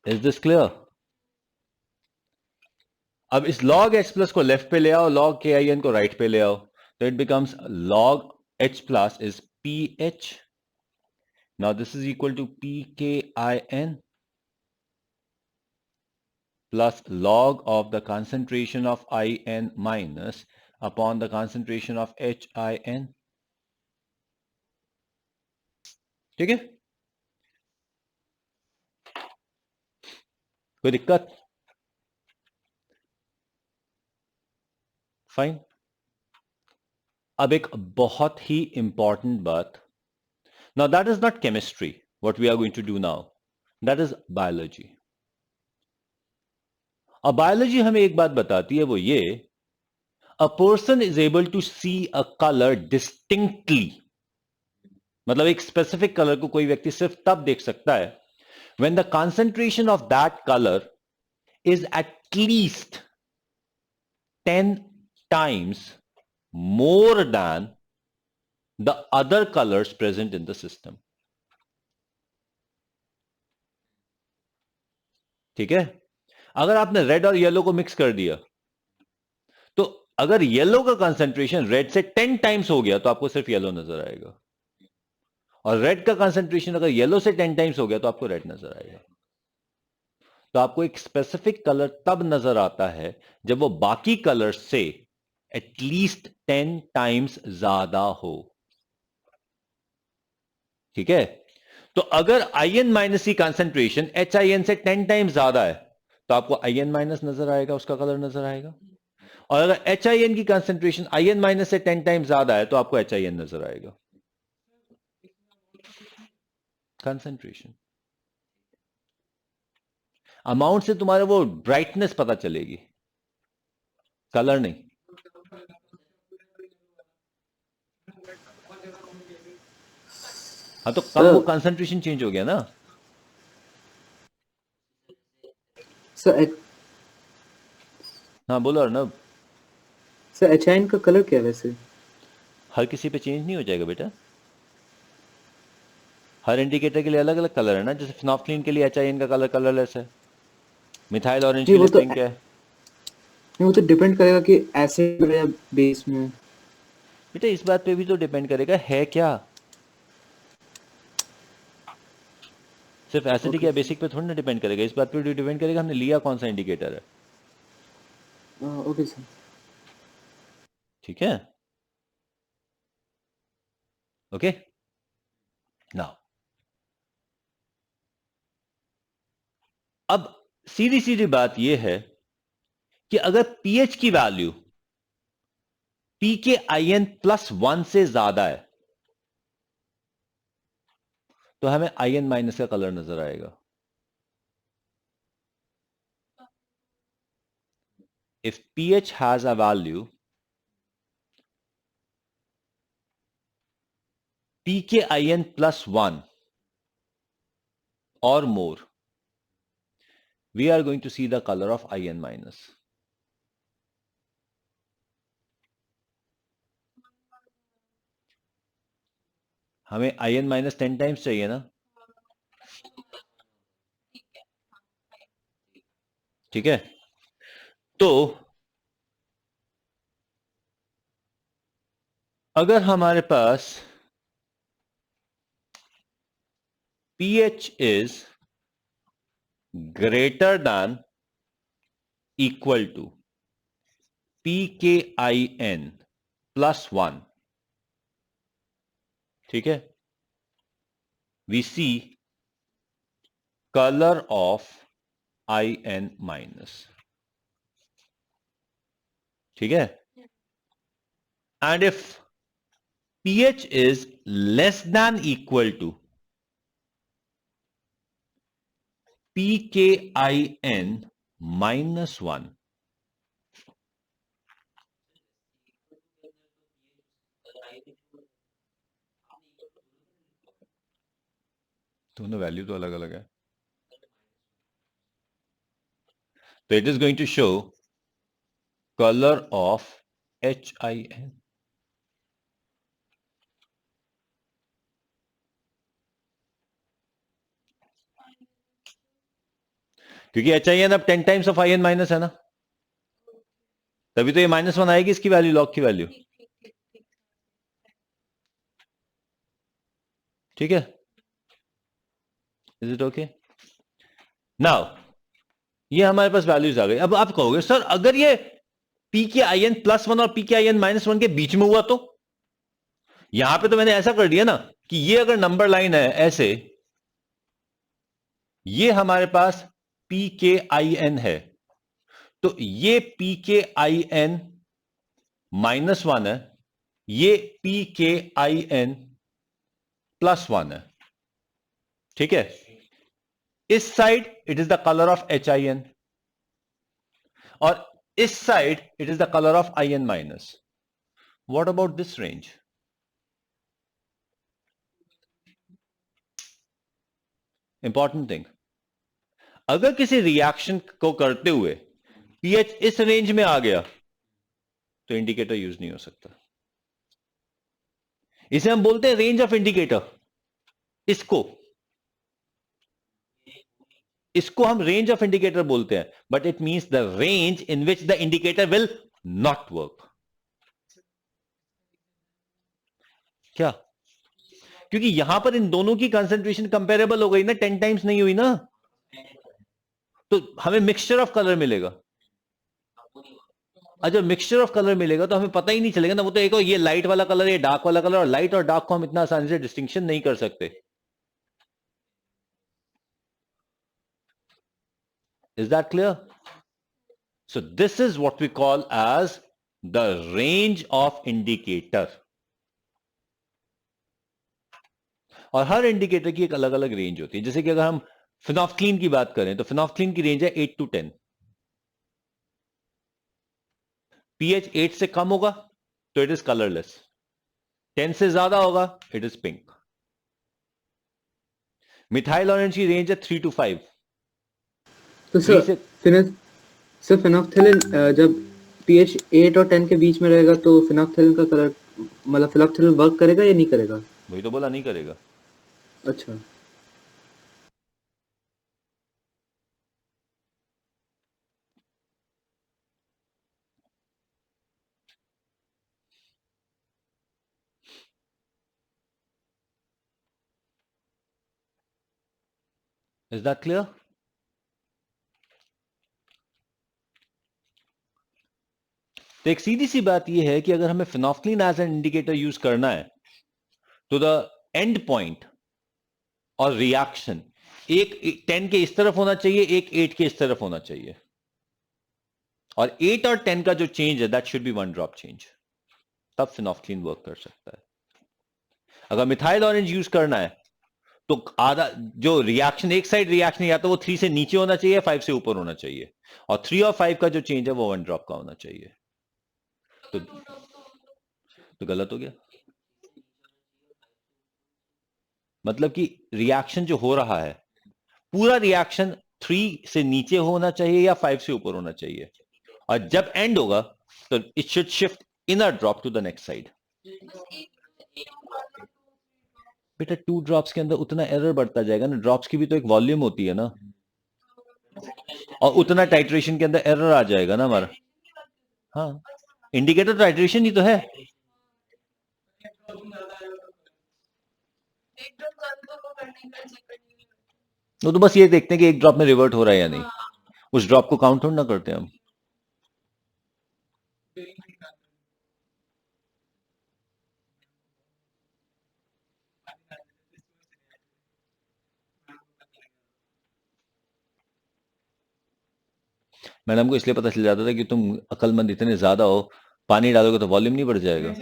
Is this clear? अब इस log H plus को left पे ले आओ, log KIN को right पे ले आओ, तो it becomes log H plus is PH. Now this is equal to PKIN plus log of the concentration of IN minus upon the concentration of HIN. ठीक है, कोई दिक्कत? फाइन. अब एक बहुत ही इंपॉर्टेंट बात. Now that is not chemistry what we are going to do now, that is biology. अब बायोलॉजी हमें एक बात बताती है, वो ये, a person is able to see a colour distinctly. मतलब एक स्पेसिफिक कलर को कोई व्यक्ति सिर्फ तब देख सकता है when the concentration of that color is at least 10 times more than the other colors present in the system. ठीक है, अगर आपने रेड और येलो को मिक्स कर दिया, तो अगर येलो का कंसंट्रेशन रेड से 10 टाइम्स हो गया तो आपको सिर्फ येलो नजर आएगा, और रेड का कंसंट्रेशन अगर येलो से 10 टाइम्स हो गया तो आपको रेड नजर आएगा. तो आपको एक स्पेसिफिक कलर तब नजर आता है जब वो बाकी कलर से एटलीस्ट 10 टाइम्स ज्यादा हो. ठीक है, तो अगर IN माइनस की कंसंट्रेशन HIN से 10 टाइम्स ज्यादा है तो आपको IN माइनस नजर आएगा, उसका कलर नजर आएगा. और अगर HIN की कंसंट्रेशन IN माइनस से 10 टाइम्स ज्यादा है तो आपको HIN नजर आएगा. कंसंट्रेशन अमाउंट से तुम्हारे वो ब्राइटनेस पता चलेगी, कलर नहीं. हाँ, तो कब वो कंसंट्रेशन चेंज हो गया ना. सर हाँ बोलो अर्नब. सर HIN का कलर क्या है वैसे? हर किसी पे चेंज नहीं हो जाएगा बेटा, हर इंडिकेटर के लिए अलग अलग कलर है ना. जैसे फिनोफ्थलीन के लिए HIN का कलर कलरलेस है, मिथाइल ऑरेंज के नहीं, वो लिए तो पिंक है. नहीं, वो तो डिपेंड करेगा कि एसिड में या बेस में. बेटा इस बात पे भी तो डिपेंड करेगा है क्या, सिर्फ एसिडिक या बेसिक पे थोड़ी ना डिपेंड करेगा. इस बात पे भी डिपेंड करेगा हमने लिया कौन सा इंडिकेटर है. Okay sir. ठीक है, ओके. नाउ अब सीधी सीधी बात यह है कि अगर पीएच की वैल्यू PKIN प्लस 1 से ज्यादा है तो हमें IN माइनस का कलर नजर आएगा. If pH has a value PKIN plus 1 or more, we are going to see the color of IN minus. हमें IN माइनस 10 टाइम्स चाहिए ना. ठीक है, तो अगर हमारे पास pH is greater than equal to PKIN plus 1, ठीक है, we see color of IN minus. ठीक है, and if pH is less than equal to pKin -1, दोनों वैल्यू तो अलग अलग है, तो it is going to show colour of HIN. क्योंकि HIN अब 10 टाइम्स ऑफ IN माइनस है ना, तभी तो ये -1 आएगी इसकी वैल्यू, लॉग की वैल्यू, ठीक है, इज इट ओके? नाउ ये हमारे पास वैल्यूज आ गई। अब आप कहोगे सर अगर ये pKin +1 और pKin -1 के बीच में हुआ तो, यहां पे तो मैंने ऐसा कर दिया ना कि ये अगर नंबर लाइन है ऐसे, ये हमारे पास pKin है, तो ये pKin -1 है, ये pKin +1 है, ठीक है। इस side it is the colour of HIN और इस side it is the colour of IN minus. What about this range? Important thing, अगर किसी रिएक्शन को करते हुए pH इस रेंज में आ गया तो इंडिकेटर यूज नहीं हो सकता। इसे हम बोलते हैं रेंज ऑफ इंडिकेटर। इसको हम रेंज ऑफ इंडिकेटर बोलते हैं, but it means the range in which the indicator will not work. क्या? क्योंकि यहां पर इन दोनों की कंसेंट्रेशन कंपेरेबल हो गई ना, 10 टाइम्स नहीं हुई ना, तो हमें मिक्सचर ऑफ कलर मिलेगा। और जब मिक्सचर ऑफ कलर मिलेगा तो हमें पता ही नहीं चलेगा ना, वो तो एक ये लाइट वाला कलर, ये डार्क वाला कलर, और लाइट और डार्क को हम इतना आसानी से डिस्टिंक्शन नहीं कर सकते। Is that clear? So this is what we call as the range of indicator. और हर इंडिकेटर की एक अलग अलग रेंज होती है। जैसे कि अगर हम फिनोफ्थलीन की बात करें तो फिनोफ्थलीन की रेंज है 8 to 10। pH 8 से कम होगा तो इट इज कलरलेस, 10 से ज्यादा होगा it is pink. Methyl orange की रेंज है 3 to 5। तो 3 से फिनोफ्थलीन जब pH 8 और 10 के बीच में रहेगा तो फिनोफ्थलीन का कलर, मतलब फिनोफ्थलीन वर्क करेगा या नहीं करेगा? वही तो बोला, नहीं करेगा। अच्छा, इज दैट क्लियर? तो एक सीधी सी बात यह है कि अगर हमें phenolphthalein as an indicator use करना है तो द एंड पॉइंट और रिएक्शन एक 10 के इस तरफ होना चाहिए, एक 8 के इस तरफ होना चाहिए, और 8 और 10 का जो चेंज है that should be 1 drop change, तब फिनोफ्थलीन वर्क कर सकता है। अगर मिथाइल ऑरेंज यूज करना है तो आधा जो रिएक्शन, एक साइड रिएक्शन या तो वो 3 से नीचे होना चाहिए, 5 से ऊपर होना चाहिए, और 3 और 5 का जो चेंज है वो 1 ड्रॉप का होना चाहिए। तो गलत हो गया। मतलब कि रिएक्शन जो हो रहा है, पूरा रिएक्शन 3 से नीचे होना चाहिए या 5 से ऊपर होना चाहिए, और जब एंड होगा तो it should shift inner drop to the next side. बेटा 2 ड्रॉप्स के अंदर उतना एरर बढ़ता जाएगा ना, ड्रॉप्स की भी तो एक वॉल्यूम होती है ना, और उतना टाइट्रेशन के अंदर एरर आ जाएगा ना हमारा। हाँ, इंडिकेटर टाइट्रेशन ही तो है। वो तो बस ये देखते हैं कि एक ड्रॉप में रिवर्ट हो रहा है या नहीं, उस ड्रॉप को काउंट थोड़ा ना करते हैं हम। मैडम को इसलिए पता चल जाता था कि तुम अक्लमंद इतने ज्यादा हो, पानी डालोगे तो वॉल्यूम नहीं बढ़ जाएगा।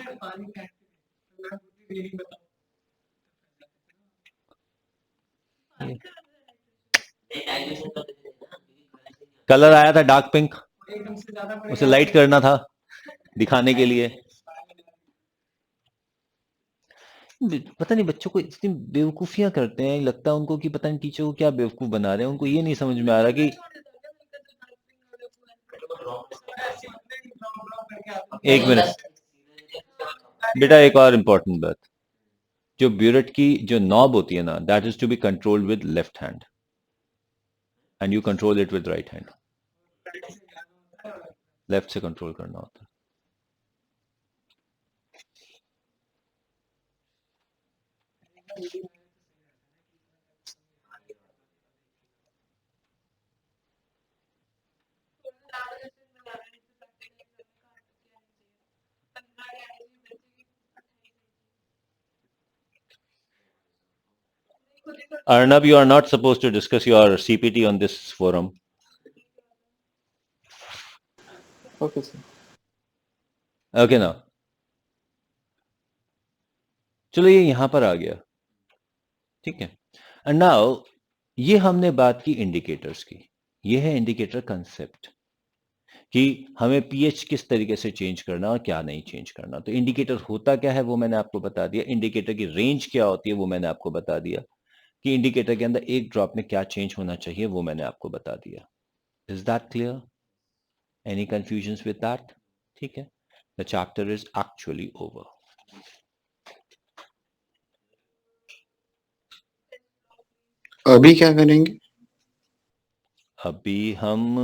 कलर आया था डार्क पिंक, उसे लाइट करना था दिखाने के लिए। पता नहीं बच्चों को इतनी बेवकूफियां करते हैं, लगता है उनको कि पता नहीं टीचर को क्या बेवकूफ बना रहे हैं। उनको ये नहीं समझ में आ रहा कि एक मिनट बेटा, एक और इम्पोर्टेंट बात, जो ब्यूरेट की जो नॉब होती है ना, that is to be controlled with left hand and you control it with right hand. Left से कंट्रोल करना होता है। Arnab, you are not supposed to discuss your CPT on this forum. Okay sir. Okay ना, चलो ये यहां पर आ गया, ठीक है। एंड नाउ ये हमने बात की इंडिकेटर्स की, ये है इंडिकेटर कंसेप्ट कि हमें पीएच किस तरीके से चेंज करना और क्या नहीं चेंज करना। तो इंडिकेटर होता क्या है वो मैंने आपको बता दिया, इंडिकेटर की रेंज क्या होती है वो मैंने आपको बता दिया, कि इंडिकेटर के अंदर एक ड्रॉप में क्या चेंज होना चाहिए वो मैंने आपको बता दिया। Is that clear? Any confusion with that? ठीक है, the chapter is actually over. अभी क्या करेंगे? अभी हम